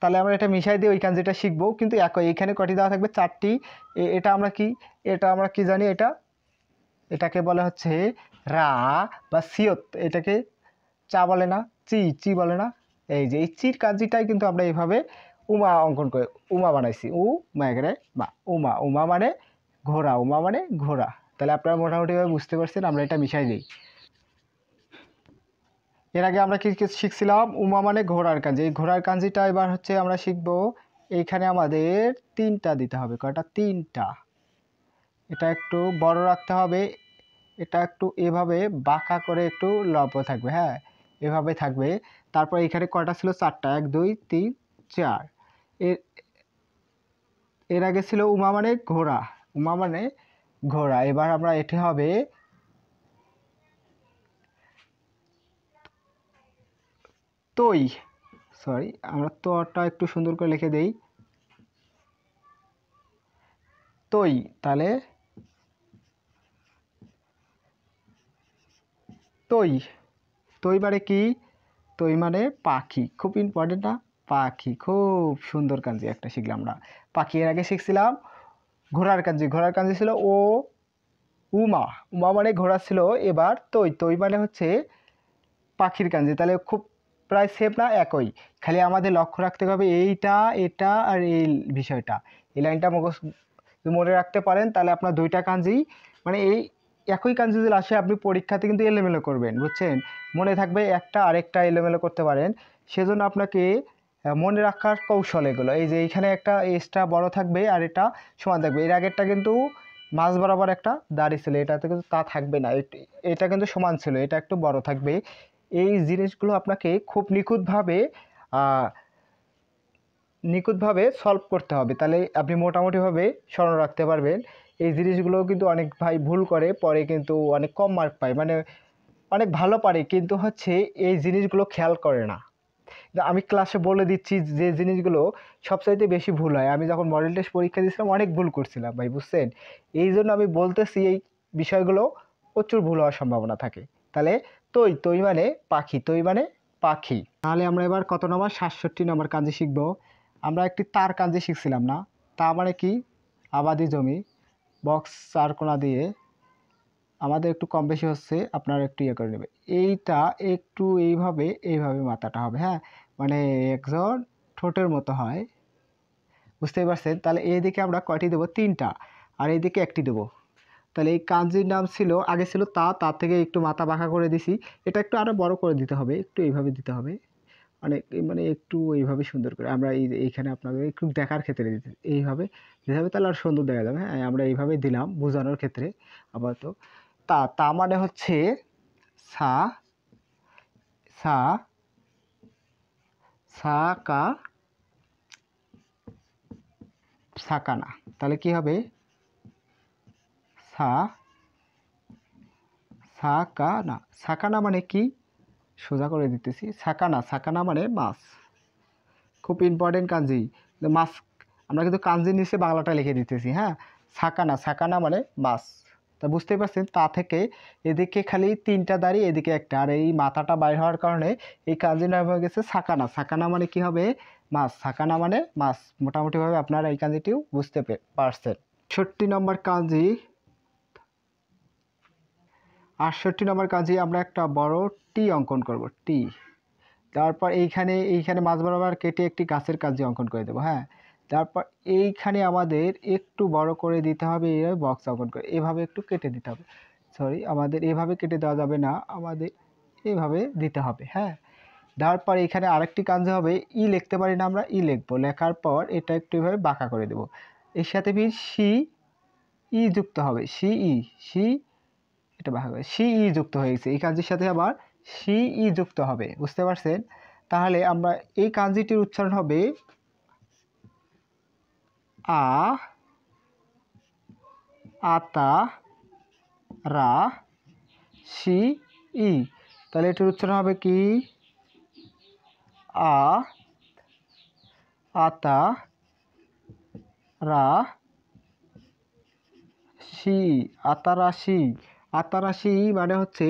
তাহলে আমরা এটা মিশাই দিয়ে ওই কাঞ্জিটা শিখবো, কিন্তু একই। এখানে কটি দেওয়া থাকবে? 4টি। এটা আমরা কি, এটা আমরা কি জানি? এটাকে বলে হচ্ছে রা বা সিয়ত, এটাকে চা বলে না, চি, চি বলে না? এই যে এই চির কাঞ্জিটাই কিন্তু আমরা এইভাবে উমা অঙ্কন করে উমা বানাইছি, উ মায়ের মা, উমা, উমা মানে ঘোড়া, উমা মানে ঘোড়া। তাহলে আপনারা মোটামুটিভাবে বুঝতে পারছেন, আমরা এটা মিশাই দিই। এর আগে আমরা কি কি শিখছিলাম? উমা মানে ঘোড়ার কাঞ্জি, এই ঘোড়ার কাঞ্জিটা এবার হচ্ছে আমরা শিখবো। এইখানে আমাদের 3টা দিতে হবে, কয়টা? 3টা। এটা একটু বড় রাখতে হবে, এটা একটু এভাবে বাঁকা করে একটু লম্বা থাকবে, হ্যাঁ এভাবে থাকবে। তারপর এখানে কয়টা ছিল? 4টা, 1 2 3 4। এর এর আগে ছিল উমা মানে ঘোড়া, উমা মানে ঘোড়া। এবার আমরা এটি হবে তৈ, সরি আমরা তোটা একটু সুন্দর করে লিখে দেই, তৈ। তাহলে তৈ, তৈ মানে কি? তৈ মানে পাখি, খুব ইম্পর্টেন্ট না? পাখি, খুব সুন্দর কাঞ্জি একটা শিখলাম আমরা। পাখি, এর আগে শিখছিলাম ঘোড়ার কাঞ্জি, ঘোড়ার কাঞ্জি ছিল ও উমা, উমা মানে ঘোড়া ছিল। এবার তৈ, তৈ মানে হচ্ছে পাখির কাঞ্জি। তাহলে খুব প্রায় সেম না? একই, খালি আমাদের লক্ষ্য রাখতে হবে এইটা, এটা আর এই বিষয়টা, এই লাইনটা মনে রাখতে পারেন, তাহলে আপনার দুইটা কাঞ্জি মানে এই একই কাঞ্জি যদি আসে আপনি পরীক্ষাতে কিন্তু এলোমেলো করবেন, বুঝছেন? মনে থাকবে একটা, আরেকটা এলোমেলো করতে পারেন। সেজন্য আপনাকে মনে রাখার কৌশল এগুলো। এই যে এইখানে একটা এসটা বড় থাকবে আর এটা সমান থাকবে, এর আগেরটা কিন্তু মাঝ বরাবর একটা দাড়ি ছিল, এটাতে কিন্তু তা থাকবে না, এটা কিন্তু সমান ছিল, এটা একটু বড় থাকবে। এই জিনিসগুলো আপনাকে খুব নিখুঁতভাবে সলভ করতে হবে, তাহলে আপনি মোটামুটিভাবে স্মরণ রাখতে পারবেন। এই জিনিসগুলো কিন্তু অনেক ভাই ভুল করে, পরে কিন্তু অনেক কম মার্ক পায়, মানে অনেক ভালো পারে কিন্তু হচ্ছে এই জিনিসগুলো খেয়াল করে না। আমি ক্লাসে বলে দিচ্ছি যে জিনিসগুলো সবচাইতে বেশি ভুল হয়। আমি যখন মডেল টেস্ট পরীক্ষা দিয়েছিলাম অনেক ভুল করছিলাম ভাই, বুঝছেন? এই জন্য আমি বলতেছি এই বিষয়গুলো প্রচুর ভুল হওয়ার সম্ভাবনা থাকে। তাহলে তৈ, তৈ মানে পাখি, তৈ মানে পাখি। তাহলে আমরা এবার কত নম্বর? 67 নম্বর কাঞ্জি শিখব। আমরা একটি তার কাঞ্জি শিখছিলাম না? তা মানে কি? আবাদি জমি, বক্স 4 কোণা দিয়ে, আমাদের একটু কম বেশি হচ্ছে, আপনারা একটু ইয়ে করে নেবে। এইটা একটু এইভাবে এইভাবে মাথাটা হবে, হ্যাঁ মানে একজন ঠোঁটের মতো হয়, বুঝতেই পারছেন? তাহলে এইদিকে আমরা কয়টি দেবো? 3টা, আর এইদিকে একটি দেবো। তাহলে এই কাঞ্জির নাম ছিল, আগে ছিল তা, তার থেকে একটু মাথা বাঁকা করে দিছি, এটা একটু আরও বড় করে দিতে হবে, একটু এইভাবে দিতে হবে, মানে মানে একটু এইভাবে সুন্দর করে আমরা এইখানে আপনাদের একটু দেখার ক্ষেত্রে দিতে এইভাবে দিতে হবে, তাহলে আর সুন্দর দেখা যাবে। হ্যাঁ আমরা এইভাবে দিলাম বোঝানোর ক্ষেত্রে। আপাতত তা, তা মানে হচ্ছে সা, সা, সা কা, সাকানা। তাহলে কি হবে? সা, সাকানা, সাকানা মানে কি? সোজা করে দিতেছি, সাকানা, সাকানা মানে মাছ, খুব ইম্পর্টেন্ট কাঞ্জি। মাছ আমরা কিন্তু কাঞ্জির নিচে বাংলাটা লিখে দিতেছি, হ্যাঁ সাকানা, সাকানা মানে মাছ। তা বুঝতেই পারছেন, তা থেকে এদিকে খালি 3টা দাড়ি, এদিকে একটা, আর এই মাথাটা বাইর হওয়ার কারণে এই কাঞ্জি নাম হয়ে গেছে সাকানা। সাকানা মানে কি হবে? মাছ। সাকানা মানে মাছ। মোটামুটিভাবে আপনারা এই কাঞ্জিটিও বুঝতে পারছেন। 68 নম্বর কাঞ্জি, 68 নম্বর কাঞ্জি আমরা একটা বড় টি অঙ্কন করব, টি। তারপর এইখানে মাছ বরাবর কেটে একটি গাছের কাঞ্জি অঙ্কন করে দেবো। হ্যাঁ, তারপর এইখানে আমাদের একটু বড় করে দিতে হবে, এই বক্স অঙ্কন করে এভাবে একটু কেটে দিতে হবে। সরি, আমাদের এভাবে কেটে দেওয়া যাবে না, আমাদের এভাবে দিতে হবে। হ্যাঁ, দেওয়ার পর এখানে আরেকটি কাঞ্জি হবে, ই লিখতে পারি না আমরা, ই লিখবো। লেখার পর এটা একটু এভাবে বাঁকা করে দেবো। এর সাথে সি ই যুক্ত হবে, সি ই, সি, এটা বাঁকা করে সি ই যুক্ত হয়ে গেছে। এই কাঞ্জির সাথে আবার সি ই যুক্ত হবে, বুঝতে পারছেন? তাহলে আমরা এই কাঞ্জিটির উচ্চারণ হবে আ, আতা, রা, সি ই। তাহলে এটার উচ্চারণ হবে কি? আ, আতা, রা, সি। আতারাশি, আতারাশি মানে হচ্ছে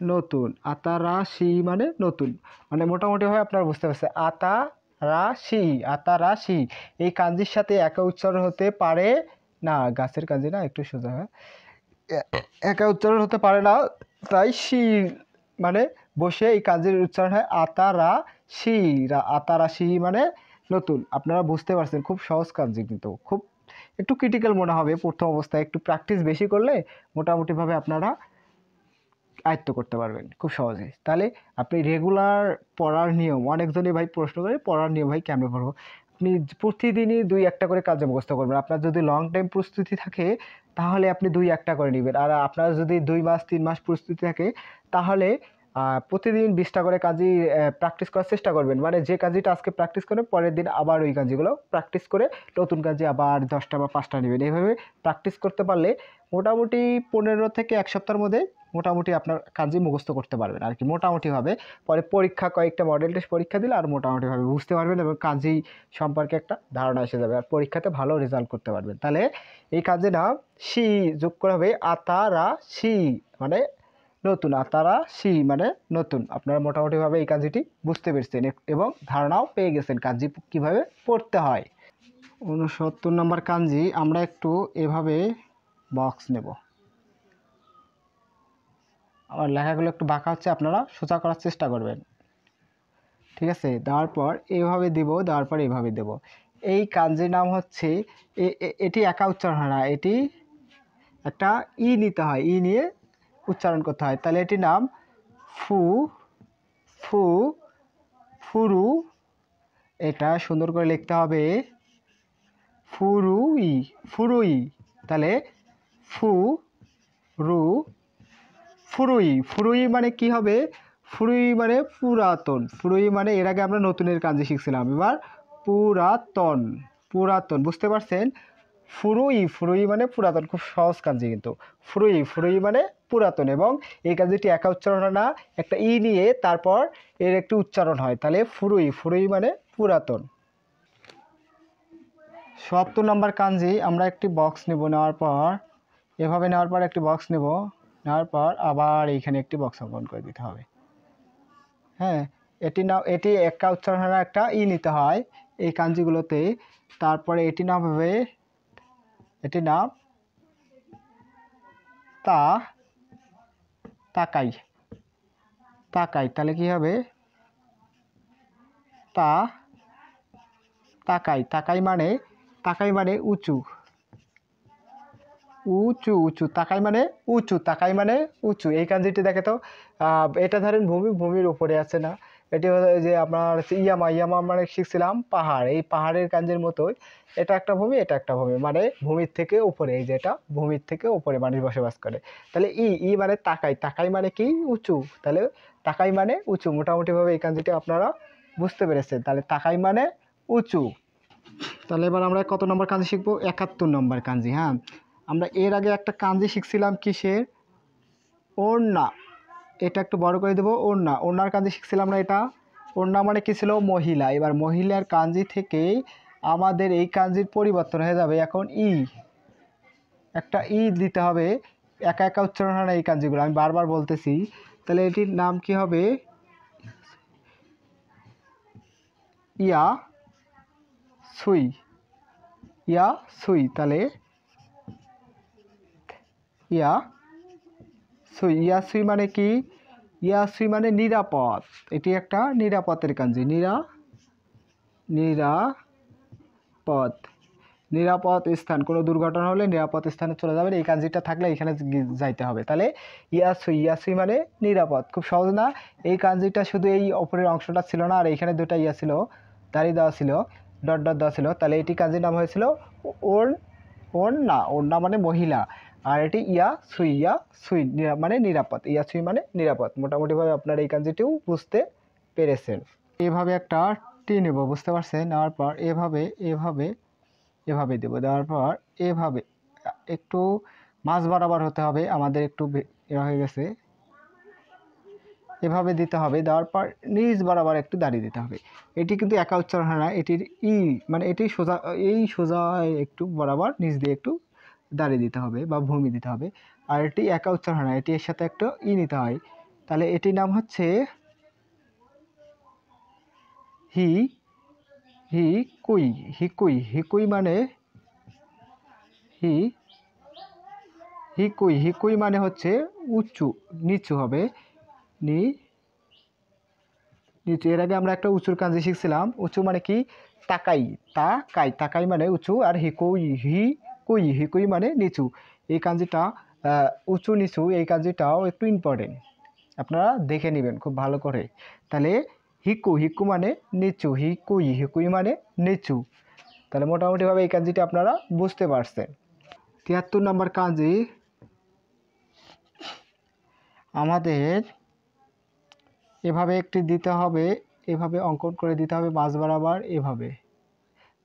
নতুন। আতারাশি মানে নতুন, মানে মোটামুটিভাবে আপনারা বুঝতে পারছেন। আতারাশি, আতারাশি এই কাঞ্জির সাথে একা উচ্চারণ হতে পারে না। গাছের কাঞ্জি না, একটু সোজা হয়, একা উচ্চারণ হতে পারে না, তাই শি মানে বসে এই কাঞ্জির উচ্চারণ হয় আতারাশি। আতারাশি মানে নতুন। আপনারা বুঝতে পারছেন, খুব সহজ কাঞ্জি, কিন্তু খুব একটু ক্রিটিক্যাল মনে হবে প্রথম অবস্থায়। একটু প্র্যাকটিস বেশি করলে মোটামুটিভাবে আপনারা আয়ত্ত করতে পারবেন খুব সহজে। তাহলে আপনি রেগুলার পড়ার নিয়ম, অনেকজনই ভাই প্রশ্ন করে পড়ার নিয়ম ভাই কেমনে পড়বো। আপনি প্রতিদিনই 2-1টা করে কাজ মুখস্থ করবেন। আপনার যদি লং টাইম প্রস্তুতি থাকে তাহলে আপনি 2-1টা করে নেবেন। আর আপনার যদি 2 মাস 3 মাস প্রস্তুতি থাকে তাহলে প্রতিদিন 20টা করে কাজই প্র্যাকটিস করার চেষ্টা করবেন। মানে যে কাজটা আজকে প্র্যাকটিস করে পরের দিন আবার ওই কাজগুলো প্র্যাকটিস করে নতুন কাজে আবার 10টা বা 5টা নেবেন। এইভাবে প্র্যাকটিস করতে পারলে মোটামুটি 15 থেকে 1 সপ্তাহের মধ্যে মোটামুটি আপনার কাজই মুখস্থ করতে পারবেন আর কি, মোটামুটিভাবে। পরে পরীক্ষা, কয়েকটা মডেল টেস্ট পরীক্ষা দিলে আর মোটামুটিভাবে বুঝতে পারবেন এবং কাজই সম্পর্কে একটা ধারণা এসে যাবে, আর পরীক্ষাতে ভালো রেজাল্ট করতে পারবেন। তাহলে এই কাজে না সি যোগ করা হবে, আতারা সি মানে নতুন, আতারা সি মানে নতুন। আপনারা মোটামুটিভাবে এই কাজটি বুঝতে পেরেছেন এবং ধারণাও পেয়ে গেছেন কাঞ্জি কীভাবে পড়তে হয়। 69 নম্বর কাঞ্জি আমরা একটু এভাবে বক্স নেব। আমার লেখাগুলো একটু বাঁকা হচ্ছে, আপনারা সোজা করার চেষ্টা করবেন, ঠিক আছে? দেওয়ার পর এইভাবে দিব, দেওয়ার পর এইভাবে দেব। এই কাঞ্জির নাম হচ্ছে, এটি একা উচ্চারণ হয় না, এটি একটা ই নিতে হয়, ই নিয়ে উচ্চারণ করতে হয়। তাহলে এটির নাম ফু, ফু, ফুরু। এটা সুন্দর করে লিখতে হবে ফুরুই, ফুরুই। তাহলে ফু, রু, ফুরুই। ফুরুই মানে কি হবে? ফুরুই মানে পুরাতন। ফুরুই মানে এর আগে আমরা নতুনের কাঞ্জি শিখছিলাম, এবার পুরাতন, পুরাতন। বুঝতে পারছেন? ফুরুই, ফুরুই মানে পুরাতন। খুব সহজ কাঞ্জি কিন্তু। ফুরুই, ফুরুই মানে পুরাতন। এবং এই কাঞ্জিটি একা উচ্চারণ হয় না, একটা ই নিয়ে তারপর এর একটু উচ্চারণ হয়। তাহলে ফুরুই, ফুরুই মানে পুরাতন। ৭০ নম্বর কাঞ্জি আমরা একটি বক্স নেব, নেওয়ার পর এভাবে নেওয়ার পর একটি বক্স নেব, নেওয়ার পর আবার এইখানে একটি বক্স অঙ্কন করে দিতে হবে। হ্যাঁ, এটি একা উচ্চারণ হয় না, একটা ই নিতে হয় এই কাঞ্জিগুলোতে। তারপরে এটি নাম হবে, এটি নাম তা, তাকাই, তাকাই। তাহলে কি হবে? তা, তাকাই। তাকাই মানে, তাকাই মানে উঁচু, উঁচু, উঁচু। তাকাই মানে উঁচু, তাকাই মানে উঁচু। এই কাঞ্জিটি দেখে তো, এটা ধরেন ভূমি, ভূমির উপরে আছে না, এটি যে আপনার ইয়ামা, ইয়ামা আমরা শিখছিলাম পাহাড়, এই পাহাড়ের কাঞ্জির মতোই এটা একটা ভূমি, এটা একটা ভূমি, মানে ভূমির থেকে উপরে। এই যে এটা ভূমির থেকে উপরে মানুষ বসবাস করে। তাহলে ই মানে তাকাই, তাকাই মানে কি? উঁচু। তাহলে তাকাই মানে উঁচু। মোটামুটিভাবে এই কাঞ্জিটি আপনারা বুঝতে পেরেছেন। তাহলে তাকাই মানে উঁচু। তাহলে এবার আমরা কত নম্বর কাঞ্জি শিখবো? ৭১ নম্বর কাঞ্জি। হ্যাঁ, আমরা এর আগে একটা কাঞ্জি শিখছিলাম কিসের? ওড়না। এটা একটু বড় করে দেবো, ওড়না। ওড়নার কাঞ্জি শিখছিলাম না এটা? ওড়না মানে কি ছিল? মহিলা। এবার মহিলার কাঞ্জি থেকেই আমাদের এই কাঞ্জির পরিবর্তন হয়ে যাবে এখন ই, একটা ই দিতে হবে। একা একা উচ্চারণ হয় না এই কাঞ্জিগুলো, আমি বারবার বলতেছি। তাহলে এটির নাম কি হবে? ইয়া সুই, ইয়া সুই। তাহলে ইয়া সুই, ইয়া সুই মানে কি? ইয়া সুই মানে নিরাপদ। এটি একটা নিরাপদের কাঞ্জি, নিরাপদ, নিরাপদ স্থান। কোনো দুর্ঘটনা হলে নিরাপদ স্থানে চলে যাবেন, এই কাঞ্জিটা থাকলে এখানে যাইতে হবে। তাহলে ইয়াসুই, ইয়াসুই মানে নিরাপদ। খুব সহজ না? এই কাঞ্জিটা শুধু এই ওপরের অংশটা ছিল না, আর এইখানে দুটা ইয়া ছিল, দাড়ি দেওয়া ছিল, ডট ডট দেওয়া ছিল। তাহলে এটি কাঞ্জির নাম হয়েছিল ওড়না, ওড়না মানে মহিলা। আর এটি ইয়া সুই, ইয়া সুই মানে নিরাপদ, ইয়া সুই মানে নিরাপদ। মোটামুটিভাবে আপনারা এই কাঞ্জিটিও বুঝতে পেরেছেন। এভাবে একটা টি নেব, বুঝতে পারছেন? নেওয়ার পর এভাবে এভাবে এভাবে দেবো, দেওয়ার পর এভাবে একটু মাঝ বরাবর হতে হবে, আমাদের একটু এ হয়ে গেছে, এভাবে দিতে হবে। দেওয়ার পর নিচ বরাবর একটু দাঁড়িয়ে দিতে হবে। এটি কিন্তু একা উচ্চারণ হয় না, এটির ই মানে এটি সোজা, এই সোজা একটু বরাবর নিচ দিয়ে একটু দাঁড়িয়ে দিতে হবে বা ভূমি দিতে হবে। আর এটি একা উচ্চারণ হয় না, এটি এর সাথে একটু ই নিতে হয়। তাহলে এটির নাম হচ্ছে হি, হিকুই, হিকুই, হিকুই মানে হিকুই, হিকুই মানে হচ্ছে উঁচু, নিচু হবে, নিচু। এর আগে আমরা একটা উঁচুর কাঞ্জি শিখছিলাম। উঁচু মানে কি? তাকাই, তাকাই, তাকাই মানে উঁচু। আর হিকুই মানে নিচু। এই কাঞ্জিটা উঁচু নিচু, এই কাঞ্জিটাও একটু ইম্পর্টেন্ট, আপনারা দেখে নেবেন খুব ভালো করে। তাহলে হিকু মানে নিচু, হিকুই মানে নিচু। তাহলে মোটামুটিভাবে এই কাঞ্জিটা আপনারা বুঝতে পারছেন। ৭৩ নম্বর কাঞ্জি আমাদের এভাবে একটি দিতে হবে, এভাবে অঙ্কন করে দিতে হবে মাঝ বরাবর, এভাবে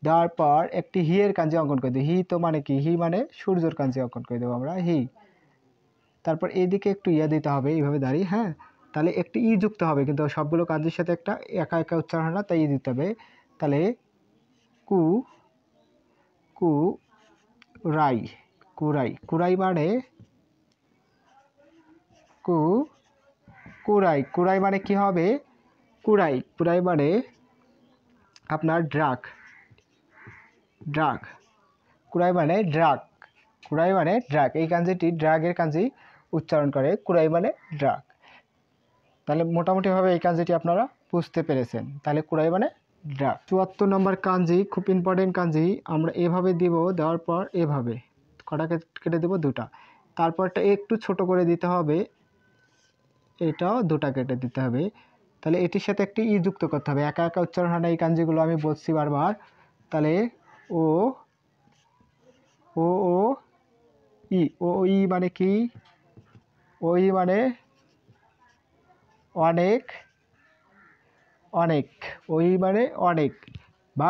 দেওয়ার পর একটি হি এর কাঞ্জি অঙ্কন করে দিই। হি তো মানে কি? হি মানে সূর্যর কাঞ্জি অঙ্কন করে দেবো আমরা, হি। তারপর এইদিকে একটু ইয়া দিতে হবে, এইভাবে দাঁড়িয়ে, হ্যাঁ। তাহলে একটি ই যুক্ত হবে, কিন্তু সবগুলো কাঞ্জির সাথে একটা একা একা উচ্চারণ হয় না, তাই ই দিতে হবে। তাহলে কু, রাই, কুরাই, কুরাই মানে কুরাই মানে কি হবে? কুরাই মানে আপনার ড্রাগ, কুরাই মানে ড্রাগ। এই কাঞ্জিটি ড্রাগের কাঞ্জি উচ্চারণ করে, কুরাই মানে ড্রাগ। তাহলে মোটামুটিভাবে এই কাঞ্জিটি আপনারা বুঝতে পেরেছেন। তাহলে কুরাই মানে ড্রাগ। ৭৪ নম্বর কাঞ্জি খুব ইম্পর্টেন্ট কাঞ্জি, আমরা এভাবে দিব, দেওয়ার পর এভাবে কটা কেটে দেবো? দুটা। তারপরটা একটু ছোট করে দিতে হবে, এটাও দুটা কেটে দিতে হবে। তাহলে এটির সাথে একটি ই যুক্ত করতে হবে, একা একা উচ্চারণ হয় না এই কাঞ্জিগুলো, আমি বলছি বারবার। তাহলে ও ই মানে কি? ও ই মানে অনেক, ও ই মানে অনেক বা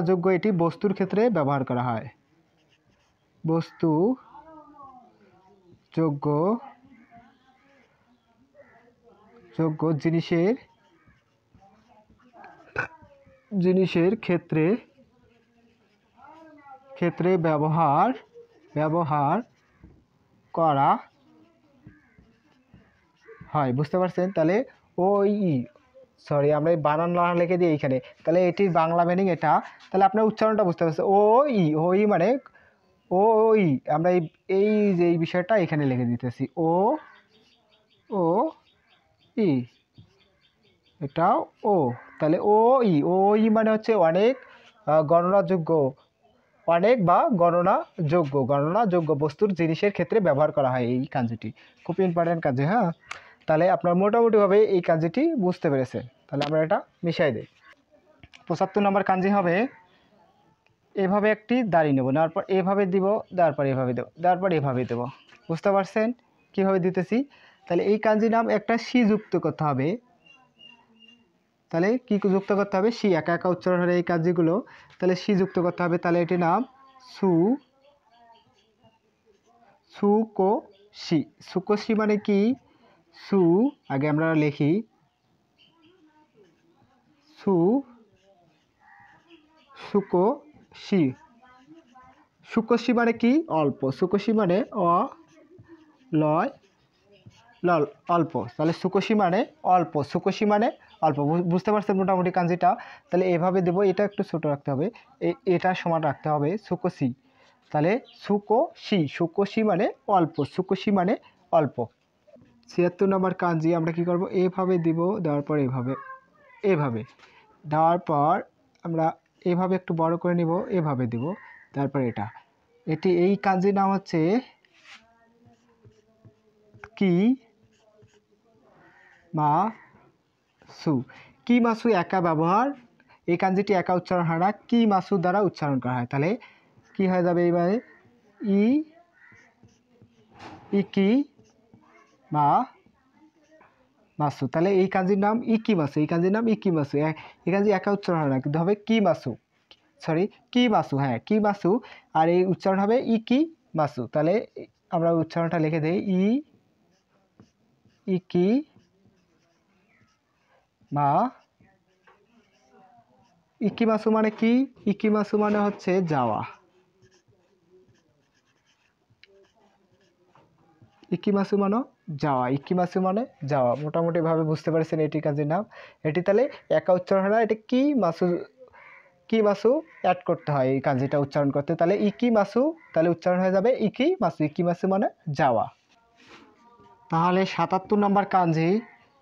গণনাযোগ্য। এটি বস্তুর ক্ষেত্রে ব্যবহার করা হয়, বস্তু যোগ্য জিনিসের ক্ষেত্রে ব্যবহার করা হয়, বুঝতে পারছেন? তাহলে ও ই, সরি আমরা এই বানান না লিখে দিই এইখানে। তাহলে এটির বাংলা মিনিং এটা। তাহলে আপনার উচ্চারণটা বুঝতে পারছেন। ও ই মানে ও ই, আমরা এই যে এই বিষয়টা এখানে লিখে দিতেছি, ও ই, এটাও ও। তাহলে ও ই মানে হচ্ছে অনেক, গণনাযোগ্য, অনেক বা গণনাযোগ্য বস্তুর জিনিসের ক্ষেত্রে ব্যবহার করা হয় এই কাঞ্জিটি। খুব ইম্পর্টেন্ট কাঞ্জি, হ্যাঁ। তাহলে আপনার মোটামুটিভাবে এই কাঞ্জিটি বুঝতে পেরেছেন। তাহলে আমরা এটা মিশাই দিই। ৭৫ নম্বর কাঞ্জি হবে এভাবে একটি দাড়ি নেব, নেওয়ার পর এভাবে দিব, দেওয়ার পর এভাবে দেবো, দেওয়ার পর এভাবে দেবো। বুঝতে পারছেন কীভাবে দিতেছি? তাহলে এই কাঞ্জি নাম একটা সি যুক্ত করতে হবে। তাহলে কী যুক্ত করতে হবে? সি, একা একা উচ্চারণ হলে এই কাঞ্জিগুলো, তাহলে সি যুক্ত করতে হবে। তাহলে এটির নাম সুকোশি। সুকোশি মানে কি? সু আগে আমরা লিখি সু সুকোশি। সুকোশি মানে কি? অল্প। সুকোশি মানে লয় লল অল্প। তাহলে সুকোশি মানে অল্প, সুকোশি মানে অল্প। বুঝতে পারছেন মোটামুটি কাঞ্জিটা? তাহলে এভাবে দেবো, এটা একটু ছোট রাখতে হবে, এটা সমান রাখতে হবে সুকোশি। তাহলে সুকোশি, সুকোশি মানে অল্প, সুকোশি মানে অল্প। ৭৬ নম্বর কাঞ্জি আমরা কি করব, এভাবে দিব, দেওয়ার পর এভাবে, এভাবে দেওয়ার পর আমরা এভাবে একটু বড় করে নিব, এভাবে দিব, তারপর এই কাঞ্জির নাম হচ্ছে কি মাসু। কি মাসু একা ব্যবহার, এই কাঞ্জিটি একা উচ্চারণ হয় না, কি মাসু দ্বারা উচ্চারণ করা হয়। তাহলে কি হয়ে যাবে এইবারে, ইকি মাসু। তাহলে এই কাঞ্জির নাম ইকি মাসু, এই কাঞ্জির নাম ইকি মাসু। এই কাঞ্জি একা উচ্চারণ হয় না, কিন্তু হবে কি মাসু, সরি কি মাসু, হ্যাঁ কি মাসু। আর এই উচ্চারণ হবে ইকি মাসু। তাহলে আমরা উচ্চারণটা লিখে দেই, ইকি ইকিমাসু মানে কি? ইকিমাসু মানে হচ্ছে যাওয়া। ইকিমাসু মানে যাওয়া, ইকিমাসু মানে যাওয়া। মোটামুটি ভাবে বুঝতে পারছেন এটি কাজের নাম। এটি তাহলে একা উচ্চারণ হয় না, এটা কি মাসু অ্যাড করতে হয় এই কাজটা উচ্চারণ করতে। তাহলে ইকিমাসু, তাহলে উচ্চারণ হয়ে যাবে ইকিমাসু। ইকিমাসু মানে যাওয়া। তাহলে ৭৭ নম্বর কাঞ্জি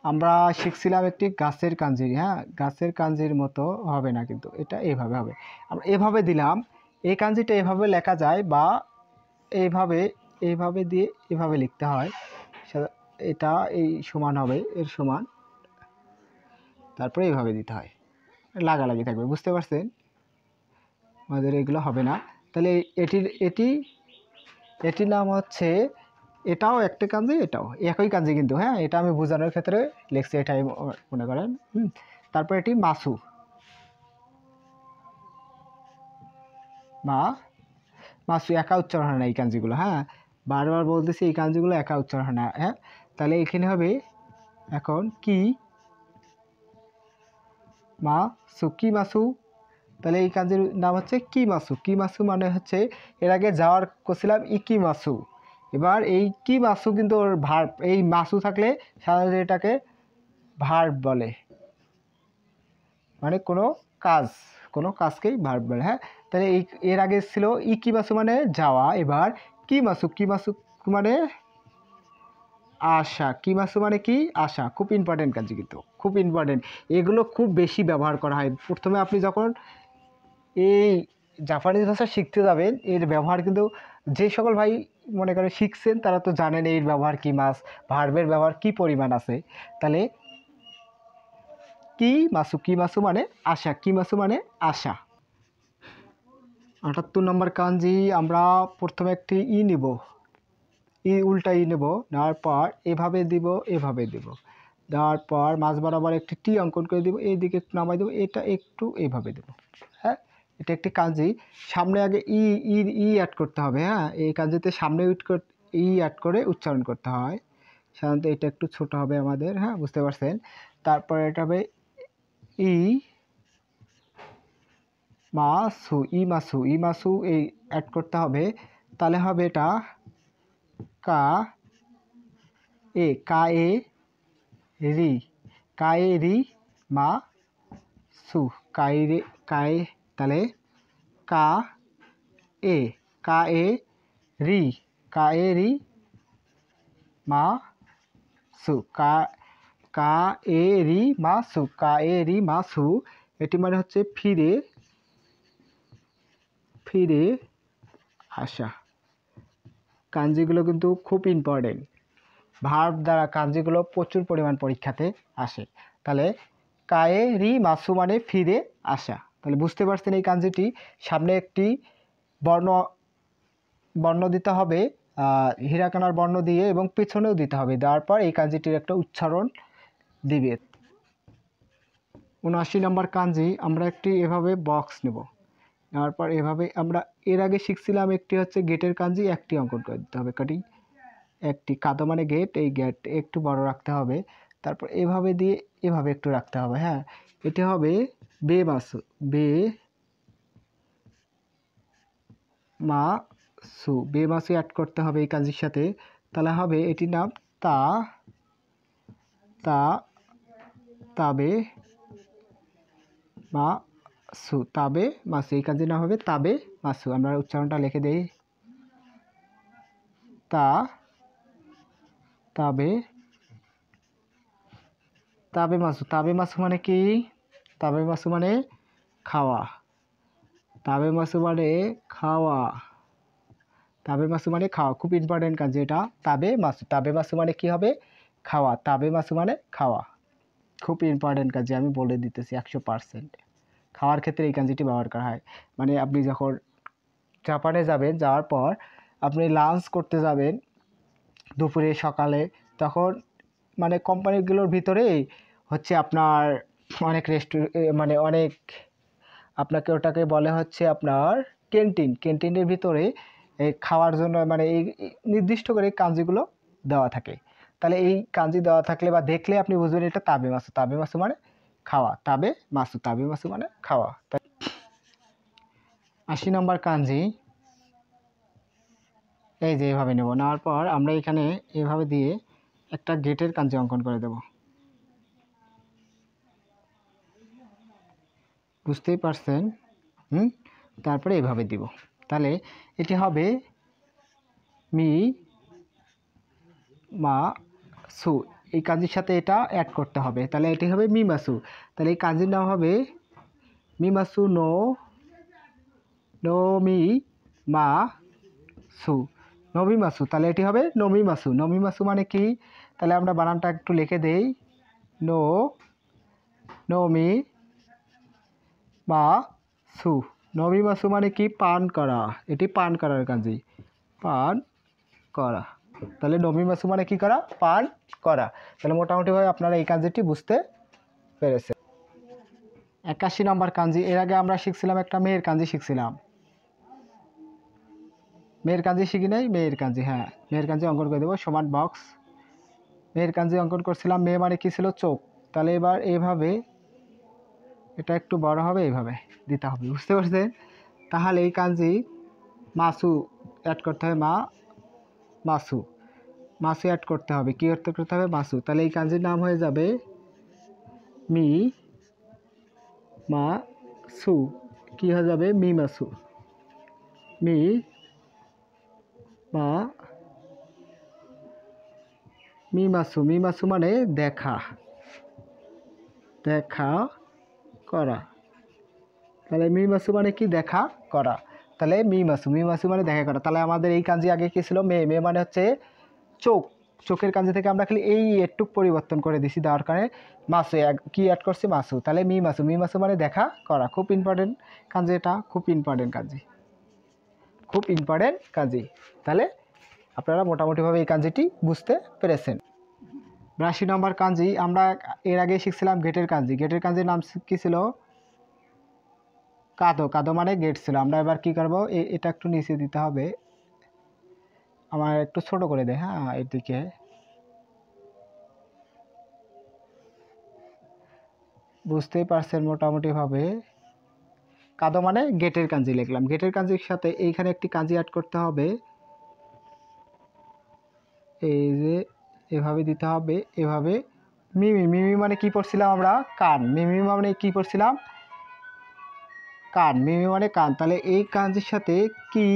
আমরা শিখছিলাম একটি গাছের কাঞ্জি। হ্যাঁ, গাছের কাঞ্জির মতো হবে না, কিন্তু এটা এইভাবে হবে। আমরা এভাবে দিলাম, এই কাঞ্জিটা এভাবে লেখা যায়, বা এইভাবে দিয়ে এভাবে লিখতে হয়। এটা এই সমান হবে, এর সমান, তারপরে এইভাবে দিতে হয়, লাগালাগি থাকবে। বুঝতে পারছেন? আমাদের এগুলো হবে না। তাহলে এটির নাম হচ্ছে, এটাও একটা কাঞ্জি, এটাও একই কাঞ্জি কিন্তু। হ্যাঁ, এটা আমি বোঝানোর ক্ষেত্রে লিখছি, এটাই মনে করেন। তারপর এটি মাসু, মাসু একা উচ্চারণ হয় না এই কাঞ্জিগুলো। হ্যাঁ, বারবার বলতেছি এই কাঞ্জিগুলো একা উচ্চারণ হয় না। হ্যাঁ, তাহলে এখানে হবে এখন কি মাসু। তাহলে এই কাঞ্জির নাম হচ্ছে কি মাসু। কি মাসু মানে হচ্ছে, এর আগে যাওয়ার করছিলাম ইকি মাসু, এবার এই কি মাসু কিন্তু ওর ভার্ব, এই মাসু থাকলে সাধারণত এটাকে ভার্ব বলে, মানে কোনো কাজকেই ভার্ব বলে। হ্যাঁ, তাহলে এর আগে ছিল ইকি মাসু মানে যাওয়া, এবার কি মাসু মানে আশা। কি মাসু মানে কি? আশা। খুব ইম্পর্টেন্ট কাঞ্জি, কিন্তু খুব ইম্পর্টেন্ট। এগুলো খুব বেশি ব্যবহার করা হয়। প্রথমে আপনি যখন এই জাপানিজ ভাষা শিখতে যাবেন, এর ব্যবহার কিন্তু যে সকল ভাই মনে করে শিখছেন তারা তো জানেন এর ব্যবহার কি, ভার্বের ব্যবহার কি পরিমাণ আছে। তাহলে কি মাসু মানে আশা, কি মাসু মানে আশা। ৭৮ নম্বর কাঞ্জি আমরা প্রথমে একটি নিব, উল্টা নেব, নেওয়ার পর এভাবে দিব, দেওয়ার পর মাঝ বরাবর একটি টি অঙ্কন করে দিব, এই দিকে একটু নামাই দেবো, এটা একটু এইভাবে দেব। হ্যাঁ, এটা একটি কাঞ্জি। সামনে আগে অ্যাড করতে হবে। হ্যাঁ, এই কাঞ্জিতে সামনে অ্যাড করে উচ্চারণ করতে হয়। সাধারণত এটা একটু ছোট হবে আমাদের। হ্যাঁ, বুঝতে পারছেন? তারপরে এটা হবে মাসু এই অ্যাড করতে হবে। তাহলে হবে এটা কায়ে রি মা সু, তাহলে কা এ রি মা সু, কায়ে রি মা সু। এটি মানে হচ্ছে ফিরে আসা। কাঞ্জিগুলো কিন্তু খুব ইম্পর্টেন্ট। ভার্ব দ্বারা কাঞ্জিগুলো প্রচুর পরিমাণ পরীক্ষাতে আসে। তাহলে কায়ে রি মাসু মানে ফিরে আসা। তাহলে বুঝতে পারছেন এই কাঞ্জিটি সামনে একটি বর্ণ দিতে হবে, হিরাকানার বর্ণ দিয়ে, এবং পেছনেও দিতে হবে। দেওয়ার পর এই কাঞ্জিটির একটা উচ্চারণ দিবে। ৭৯ নম্বর কাঞ্জি আমরা একটি এভাবে বক্স নেব, নেওয়ার পর এভাবে আমরা এর আগে শিখছিলাম একটি হচ্ছে গেটের কাঞ্জি, একটি অঙ্কন করে দিতে হবে, কাটিং একটি, কাদো মানে গেট, এই গেট একটু বড় রাখতে হবে। তারপর এভাবে দিয়ে এভাবে একটু রাখতে হবে। হ্যাঁ, এটা হবে বে মাসু, বে মাসু, বে মাসু অ্যাড করতে হবে এই কাজের সাথে। তাহলে হবে এটির নাম তা, তা, তাবে মাসু, তাবে মাসু, এই কাজের নাম হবে তাবে মাসু। আমরা উচ্চারণটা লিখে দেই, তা, তাবে, তাবে মাসু। তাবে মাসু মানে কি? তাবে মাসু মানে খাওয়া, তাবে মাসু মানে খাওয়া, তাবে মাসু মানে খাওয়া। খুব ইম্পর্টেন্ট কাজ এটা, তাবে মাসু। তাবে মাসু মানে কি হবে? খাওয়া। তাবে মাসু মানে খাওয়া। খুব ইম্পর্টেন্ট কাজ, আমি বলে দিতেছি 100%। খাওয়ার ক্ষেত্রে এই কাঞ্জিটি ব্যবহার করা হয়। মানে আপনি যখন জাপানে যাবেন, যাওয়ার পর আপনি লাঞ্চ করতে যাবেন দুপুরে সকালে, তখন মানে কোম্পানিগুলোর ভিতরেই হচ্ছে আপনার অনেক মানে অনেক, আপনাকে ওটাকে বলে হচ্ছে আপনার ক্যান্টিন। ক্যান্টিনের ভিতরে এই খাওয়ার জন্য মানে এই নির্দিষ্ট করে কাঞ্জিগুলো দেওয়া থাকে। তাহলে এই কাঞ্জি দেওয়া থাকলে বা দেখলে আপনি বুঝবেন এটা তাবে মাসু। তাবে মাসু মানে খাওয়া, তাবে মাসু, তাবে মাসু মানে খাওয়া। 80 নম্বর কাঞ্জি, এই যে এভাবে নেব, নেওয়ার পর আমরা এখানে এভাবে দিয়ে একটা গেটের কাঞ্জি অঙ্কন করে দেব। বুঝতেই পারছেন? তারপরে এভাবে দিব। তাহলে এটি হবে মি মা সু, এই কাঞ্জির সাথে এটা অ্যাড করতে হবে। তাহলে এটি হবে মি মাসু। তাহলে এই কাঞ্জির নাম হবে মি মাসু নো, নো মি মা সু, নমি মাসু। তাহলে এটি হবে নমি মাসু। নমি মাসু মানে কি? তাহলে আমরা বানানটা একটু লিখে দেই, নো, নমি মা সু। নমি মাসু মানে কি? পান করা। এটি পান করার কাঞ্জি, পান করা। তাহলে নমি মাসু মানে কি করা? পান করা। তাহলে মোটামুটিভাবে আপনারা এই কাঞ্জিটি বুঝতে পেরেছেন। 81 নম্বর কাঞ্জি, এর আগে আমরা শিখছিলাম একটা মেয়ের কাঞ্জি শিখছিলাম। মেয়ের কাঞ্জি শিখি নাই? মেয়ের কাঞ্জি, হ্যাঁ, মেয়ের কাঞ্জি অঙ্কন করে দেবো। সমান বক্স, মেয়ের কাঞ্জি অঙ্কন করছিলাম। মেয়ে মানে কি ছিল? চোখ। তাহলে এবার এইভাবে এটা একটু বড় হবে, এইভাবে দিতে হবে। বুঝতে পারছেন? তাহলে এই কাঞ্জি মাসু অ্যাড করতে হবে, মাসু, মাসু অ্যাড করতে হবে। কী করতে হবে? মাসু। তাহলে এই কাঞ্জির নাম হয়ে যাবে মি মা সু। কী হয়ে যাবে? মি মাসু, মি মা, মি মাসু। মি মাসু মানে দেখা, দেখা করা। তাহলে মি মাসু মানে কি? দেখা করা। তাহলে মি মাসু, মি মাসু মানে দেখা করা। তাহলে আমাদের এই কাঞ্জি আগে কি ছিল? মেয়ে। মেয়ে মানে হচ্ছে চোখ। চোখের কাঞ্জি থেকে আমরা খালি এই একটু পরিবর্তন করে দিছি, দেওয়ার কারণে মাসু কি অ্যাড করছি? মাসু। তাহলে মি মাসু, মি মাসু মানে দেখা করা। খুব ইম্পর্টেন্ট কাঞ্জি এটা, খুব ইম্পর্টেন্ট কাঞ্জি, খুব ইম্পর্টেন্ট কাঞ্জি। তাহলে আপনারা মোটামুটিভাবে এই কাঞ্জিটি বুঝতে পেরেছেন। 82 নম্বর কাঞ্জি, আমরা এর আগে শিখছিলাম গেটের কাঞ্জি। গেটের কাঞ্জির নাম কি ছিল? কাদো। কাদো মানে গেট ছিল। আমরা এবার কি করব? এটা একটু নিচে দিতে হবে, আমার একটু ছোট করে দেয়। হ্যাঁ, এদিকে বুঝতেই পারছেন মোটামুটিভাবে। কাদো মানে গেটের কাঞ্জি লিখলাম। গেটের কাঞ্জির সাথে এইখানে একটি কাঞ্জি অ্যাড করতে হবে, এই যে এভাবে দিতে হবে, এভাবে। মিমি, মিমি মানে কি পড়ছিলাম আমরা? কান। মিমি মানে কি পড়ছিলাম? কান। মিমি মানে কান। তাহলে এই কাঞ্জির সাথে কি,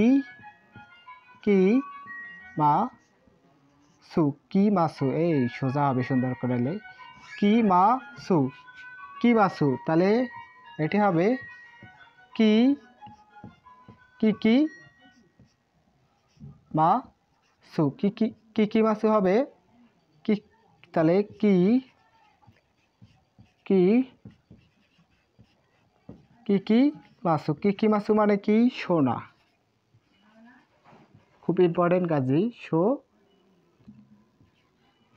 কি মা সু, কি মাসু, এই সোজা হবে সুন্দর করে। কি মা সু, কি মাসু। তাহলে এটি হবে কি, কি মা সু, কি মাসু হবে কি। তাহলে কি, কি মাসু। কি মাসু মানে কি? সোনা। খুব ইম্পর্টেন্ট কাজী,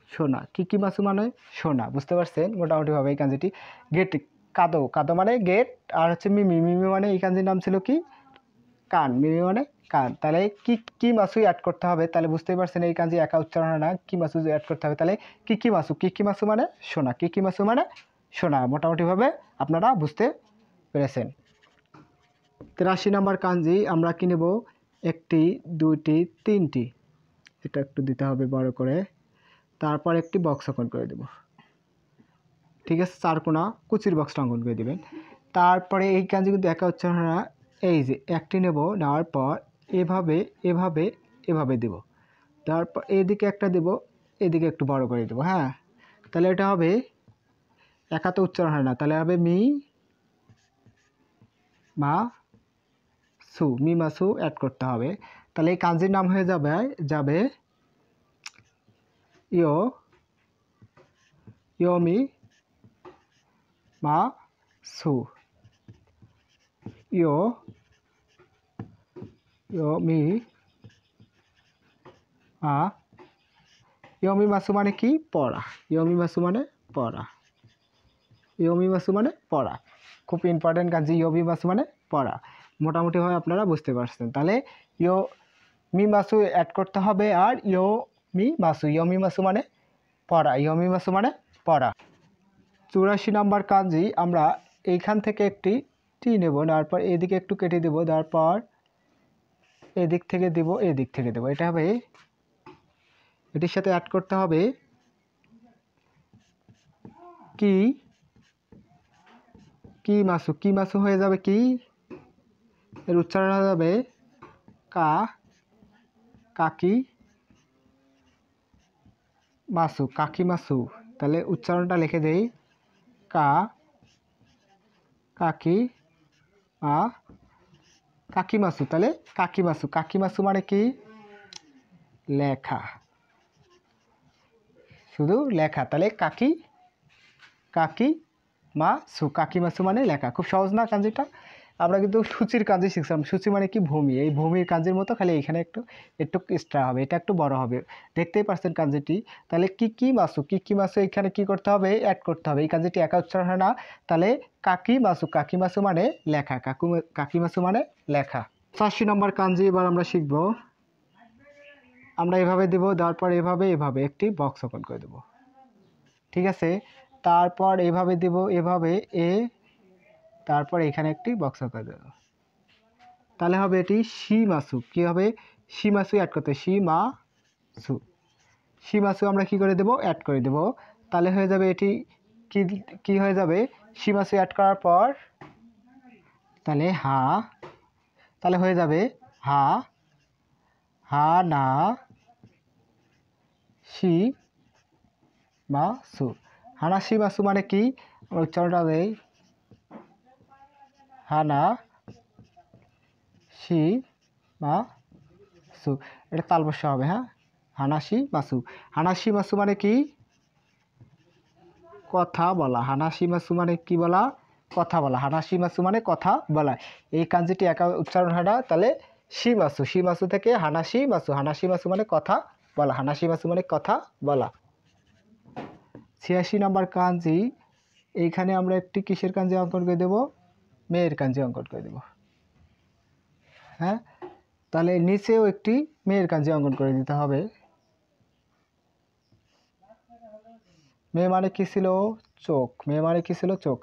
সোনা। কি মাসু মানে সোনা। বুঝতে পারছেন মোটামুটিভাবে এই কাঞ্জিটি। গেট, কাদো, কাদো মানে গেট। আর হচ্ছে মিমি, মিমি মানে এই কাঞ্জির নাম ছিল কি? কান। মিমি মানে কান, তাহলে কি মাছু অ্যাড করতে হবে, তাহলে বুঝতেই পারছেন এই কাঞ্জি একা উচ্চারণ হয় না, কি মাছু অ্যাড করতে হবে, তাহলে কি মাছু মানে সোনা, কি মাছু মানে সোনা। মোটামুটিভাবে আপনারা বুঝতে পেরেছেন। 83 নম্বর কাঞ্জি আমরা কি নেব, একটি, দুইটি, তিনটি, এটা একটু দিতে হবে বড় করে, তারপর একটি বক্স অঙ্কন করে দেব, ঠিক আছে, চারকোনা কুচির বক্সটা অঙ্কন করে দেবেন। তারপরে এই কাঞ্জি কিন্তু একা উচ্চারণ হয় না, এই যে একটি নেব, নেওয়ার পর এভাবে এভাবে এভাবে দেব, তারপর এদিকে একটা দেব, এদিকে একটু বড় করে দেব, হ্যাঁ, তাহলে এটা হবে একা তো উচ্চারণ হয় না, তাহলে হবে মি মা সু, মি মাসু অ্যাড করতে হবে, তাহলে এই কাঞ্জির নাম হয়ে যাবে ইয়ো ইয়োমি মা সু, ইয়ো ইয়োমি মা, ইয়োমি মাসু মানে কি, পড়া, ইয়োমি মাসু মানে পড়া, ইয়োমি মাসু মানে পড়া, খুব ইম্পর্টেন্ট কাঞ্জি ইয়োমি মাসু মানে পড়া। মোটামুটিভাবে আপনারা বুঝতে পারছেন, তাহলে ইয়ো মি মাসু অ্যাড করতে হবে, আর ইয়োমি মাসু মানে পড়া, ইয়োমি মাসু মানে পড়া। 84 নম্বর কাঞ্জি আমরা এইখান থেকে একটি টি নেব, নেওয়ার পর এদিকে একটু কেটে দেব, তারপর এদিক থেকে দেব, এদিক থেকে দেব, এটা হবে, এটির সাথে অ্যাড করতে হবে কি মাসু হয়ে যাবে, কি এর উচ্চারণ হয়ে যাবে কাকি মাসু, তাহলে উচ্চারণটা লিখে দেই, কাকি মাসু, তাহলে কাকি মাসু মানে কি, লেখা, শুধু লেখা, তাহলে কাকি মাসু মানে লেখা। খুব সহজ না কাঞ্জিটা, আমরা কিন্তু সূচির কাঞ্জি শিখছিলাম, সূচি মানে কি ভূমি, এই ভূমির কাঞ্জির মতো, খালি এখানে একটু এক্সট্রা হবে, এটা একটু বড় হবে, দেখতেই পাচ্ছেন কাঞ্জিটি। তাহলে কি মাসু এখানে কি করতে হবে, অ্যাড করতে হবে, এই কাঞ্জিটি একা উচ্চারণ হয় না, তাহলে কাকি মাসু মানে লেখা, কাকি মাসু মানে লেখা। 85 নম্বর কাঞ্জি এবার আমরা শিখব, আমরা এভাবে দেব, তারপর এভাবে একটি বক্স ওপেন করে দেব, ঠিক আছে, তারপর এভাবে দেব, এভাবে তারপর এখানে একটি বক্স করে দেব, তাহলে হবে এটি শি মাসু, কি হবে, শি মাসু অ্যাড করতে, শি মাসু আমরা কি করে দেব, অ্যাড করে দেব, তাহলে হয়ে যাবে এটি কি হয়ে যাবে, শি মাসু অ্যাড করার পর তাহলে তাহলে হয়ে যাবে হা না শি মাসু, হানাশি মাসু মানে কি, আমরা উচ্চারণটা দেই, হানা শি মাসু, এটা তালবস্য হবে, হ্যাঁ, হানাশি মাসু মানে কি, কথা বলা, হানাশি মাসু মানে কি বলা, কথা বলা, হানাশি মাসু মানে কথা বলা, এই কাঞ্জিটি একা উচ্চারণ হয় না, তাহলে শি মাসু থেকে হানাশি মাসু মানে কথা বলা, হানাশি মাসু মানে কথা বলা। 86 নম্বর কাঞ্জি, এইখানে আমরা একটি কিসের কাঞ্জি অঙ্কন করে দেব, মেয়ের কাঞ্জি অঙ্কন করে দেব, হ্যাঁ, তাহলে নিচেও একটি মেয়ের কাঞ্জি অঙ্কন করে দিতে হবে, মেয়ে মানে কি ছিল, চোখ,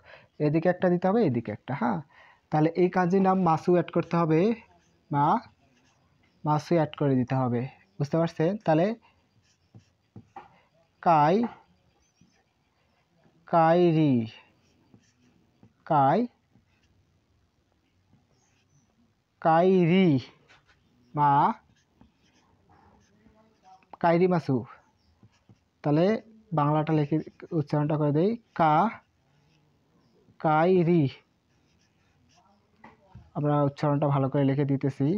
এদিকে একটা দিতে হবে, এদিকে একটা, হ্যাঁ, তাহলে এই কাজের নাম মাসু অ্যাড করতে হবে, মাসু অ্যাড করে দিতে হবে, বুঝতে পারছেন, তাহলে কাইরি কাইরি মাসু, তাহলে বাংলাটা লিখে উচ্চারণটা করে দেই, কাইরি, আমরা উচ্চারণটা ভালো করে লিখে দিতেছি,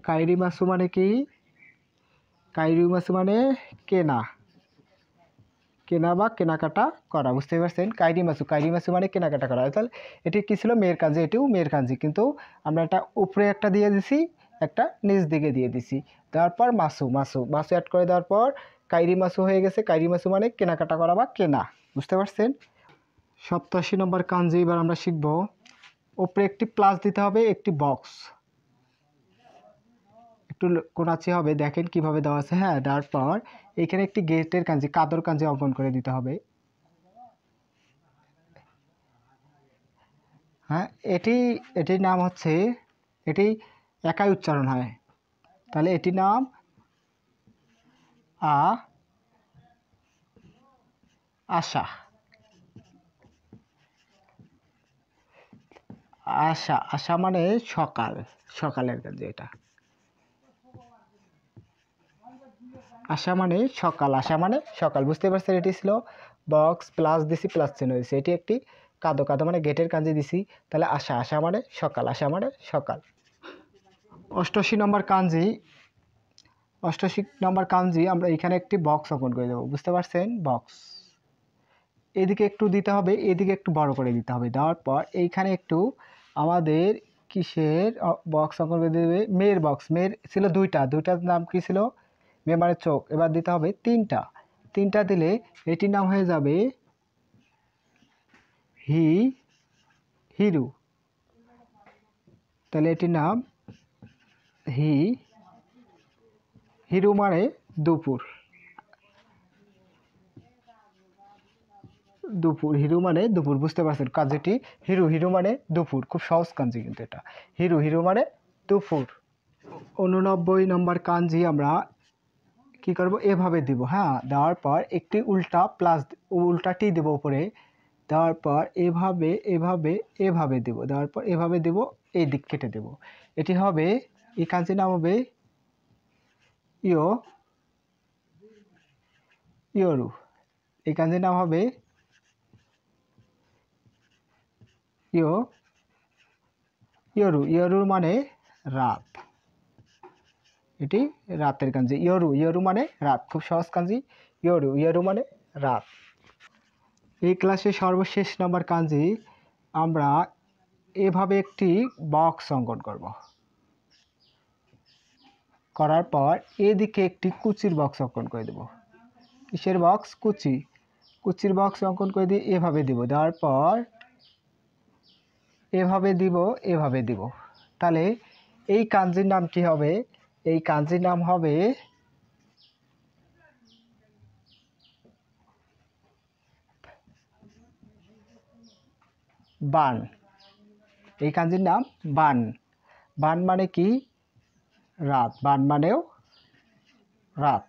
কাইরি মাসু মানে কি, কাইরি মাসু মানে কেনা বা কেনাকাটা করা, বুঝতে পারছেন, কাইরি মাসু মানে কেনাকাটা করা, তাহলে এটি কি ছিল, মেয়ের কাঞ্জি, এটিও মেয়ের কাঞ্জি, কিন্তু আমরা একটা উপরে একটা দিয়ে দিছি, একটা নিচ দিকে দিয়ে দিছি, তারপর মাসু অ্যাড করে দেওয়ার পর কাইরি মাসু হয়ে গেছে, কাইরি মাসু মানে কেনাকাটা করা বা কেনা, বুঝতে পারছেন। 87 নম্বর কাঞ্জি এবার আমরা শিখব, উপরে একটি প্লাস দিতে হবে, একটি বক্স একটু কোনাচি হবে, দেখেন কিভাবে দেওয়া আছে। হ্যাঁ, দেওয়ার পর এখানে একটি গেটের কাঞ্জি, কাদর কাঞ্জি অঙ্কন করে দিতে হবে। হ্যাঁ, এটির নাম হচ্ছে, এটি একাই উচ্চারণ হয়, তাহলে এটির নাম আশা। আশা, আশা মানে সকাল, সকালের কাজে এটা। আশা মানে সকাল, আশা মানে সকাল, বুঝতে পারছেন? এটি ছিল বক্স, প্লাস দিছি, প্লাস চিহ্ন দিছি। এটি একটি কাদো, কাদো মানে গেটের কাজে দিছি, তাহলে আশা, আশা মানে সকাল, আশা মানে সকাল। 88 নম্বর কাঞ্জি, 88 নম্বর কাঞ্জি আমরা এখানে একটি বক্স অঙ্কন করে দেবো, বুঝতে পারছেন? বক্স এদিকে একটু দিতে হবে, এদিকে একটু বড় করে দিতে হবে। দেওয়ার পর এইখানে একটু আমাদের কিসের বক্স অঙ্কন করে দেবে? মেয়ের বক্স। মেয়ের ছিল দুইটার নাম কি ছিল? মেয়ে মানে চোখ। এবার দিতে হবে তিনটা দিলে এটির নাম হয়ে যাবে হিরু। তাহলে এটির নাম হিরু মানে দুপুর, দুপুর, হিরু মানে দুপুর, বুঝতে পারছেন কাজটি? হিরু মানে দুপুর, খুব সহজ কাঞ্জি কিন্তু এটা। হিরু মানে দুপুর। 89 নম্বর কাঞ্জি আমরা কি করব? এভাবে দিব। হ্যাঁ, দেওয়ার পর একটি উল্টা প্লাস, উল্টাটি দেব উপরে। দেওয়ার পর এভাবে দেব। দেওয়ার পর এভাবে দেব, এই দিক কেটে দেব। এটি হবে, এই কাঞ্জির নাম হবে ইয়রু। এই কাঞ্জির নাম হবে ইয়রু মানে রাত। এটি রাতের কাঞ্জি। ইয়রু মানে রাত, খুব সহজ কাঞ্জি। ইয়রু মানে রাত। এই ক্লাসে সর্বশেষ নম্বর কাঞ্জি আমরা এভাবে একটি বক্স অঙ্কন করব। করার পর এদিকে একটি কুচির বক্স অঙ্কন করে দেব। কিসের বক্স? কুচির বক্স অঙ্কন করে দিয়ে এভাবে দিব। দেওয়ার পর এভাবে দিব। তাহলে এই কাঞ্জির নাম কি হবে? এই কাঞ্জির নাম হবে বান। এই কাঞ্জির নাম বান। বান মানে কি? রাত। বান মানেও রাত।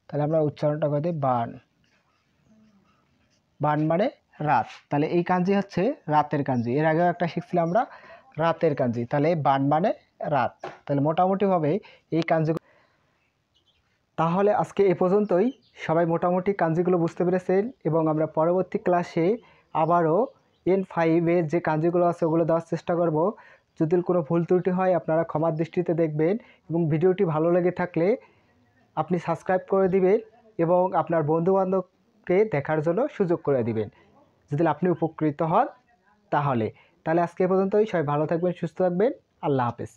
তাহলে আমরা উচ্চারণটা করে দিই বান। বান মানে রাত। তাহলে এই কাঞ্জি হচ্ছে রাতের কাঞ্জি। এর আগেও একটা শিখছিলাম আমরা রাতের কাঞ্জি। তাহলে বান মানে রাত। তাহলে মোটামুটিভাবে এই কাঞ্জি। তাহলে আজকে এ পর্যন্তই। সবাই মোটামুটি কাঞ্জিগুলো বুঝতে পেরেছেন এবং আমরা পরবর্তী ক্লাসে আবারও N5-এর যে কাঞ্জিগুলো আছে ওগুলো দেওয়ার চেষ্টা করব। যদি কোনো ভুল ত্রুটি হয় আপনারা ক্ষমার দৃষ্টিতে দেখবেন এবং ভিডিওটি ভালো লেগে থাকলে আপনি সাবস্ক্রাইব করে দিবেন এবং আপনার বন্ধুবান্ধবকে দেখার জন্য সুযোগ করে দিবেন যদি আপনি উপকৃত হন। তাহলে আজকে এ পর্যন্তই। সবাই ভালো থাকবেন, সুস্থ থাকবেন। আল্লাহ হাফেজ।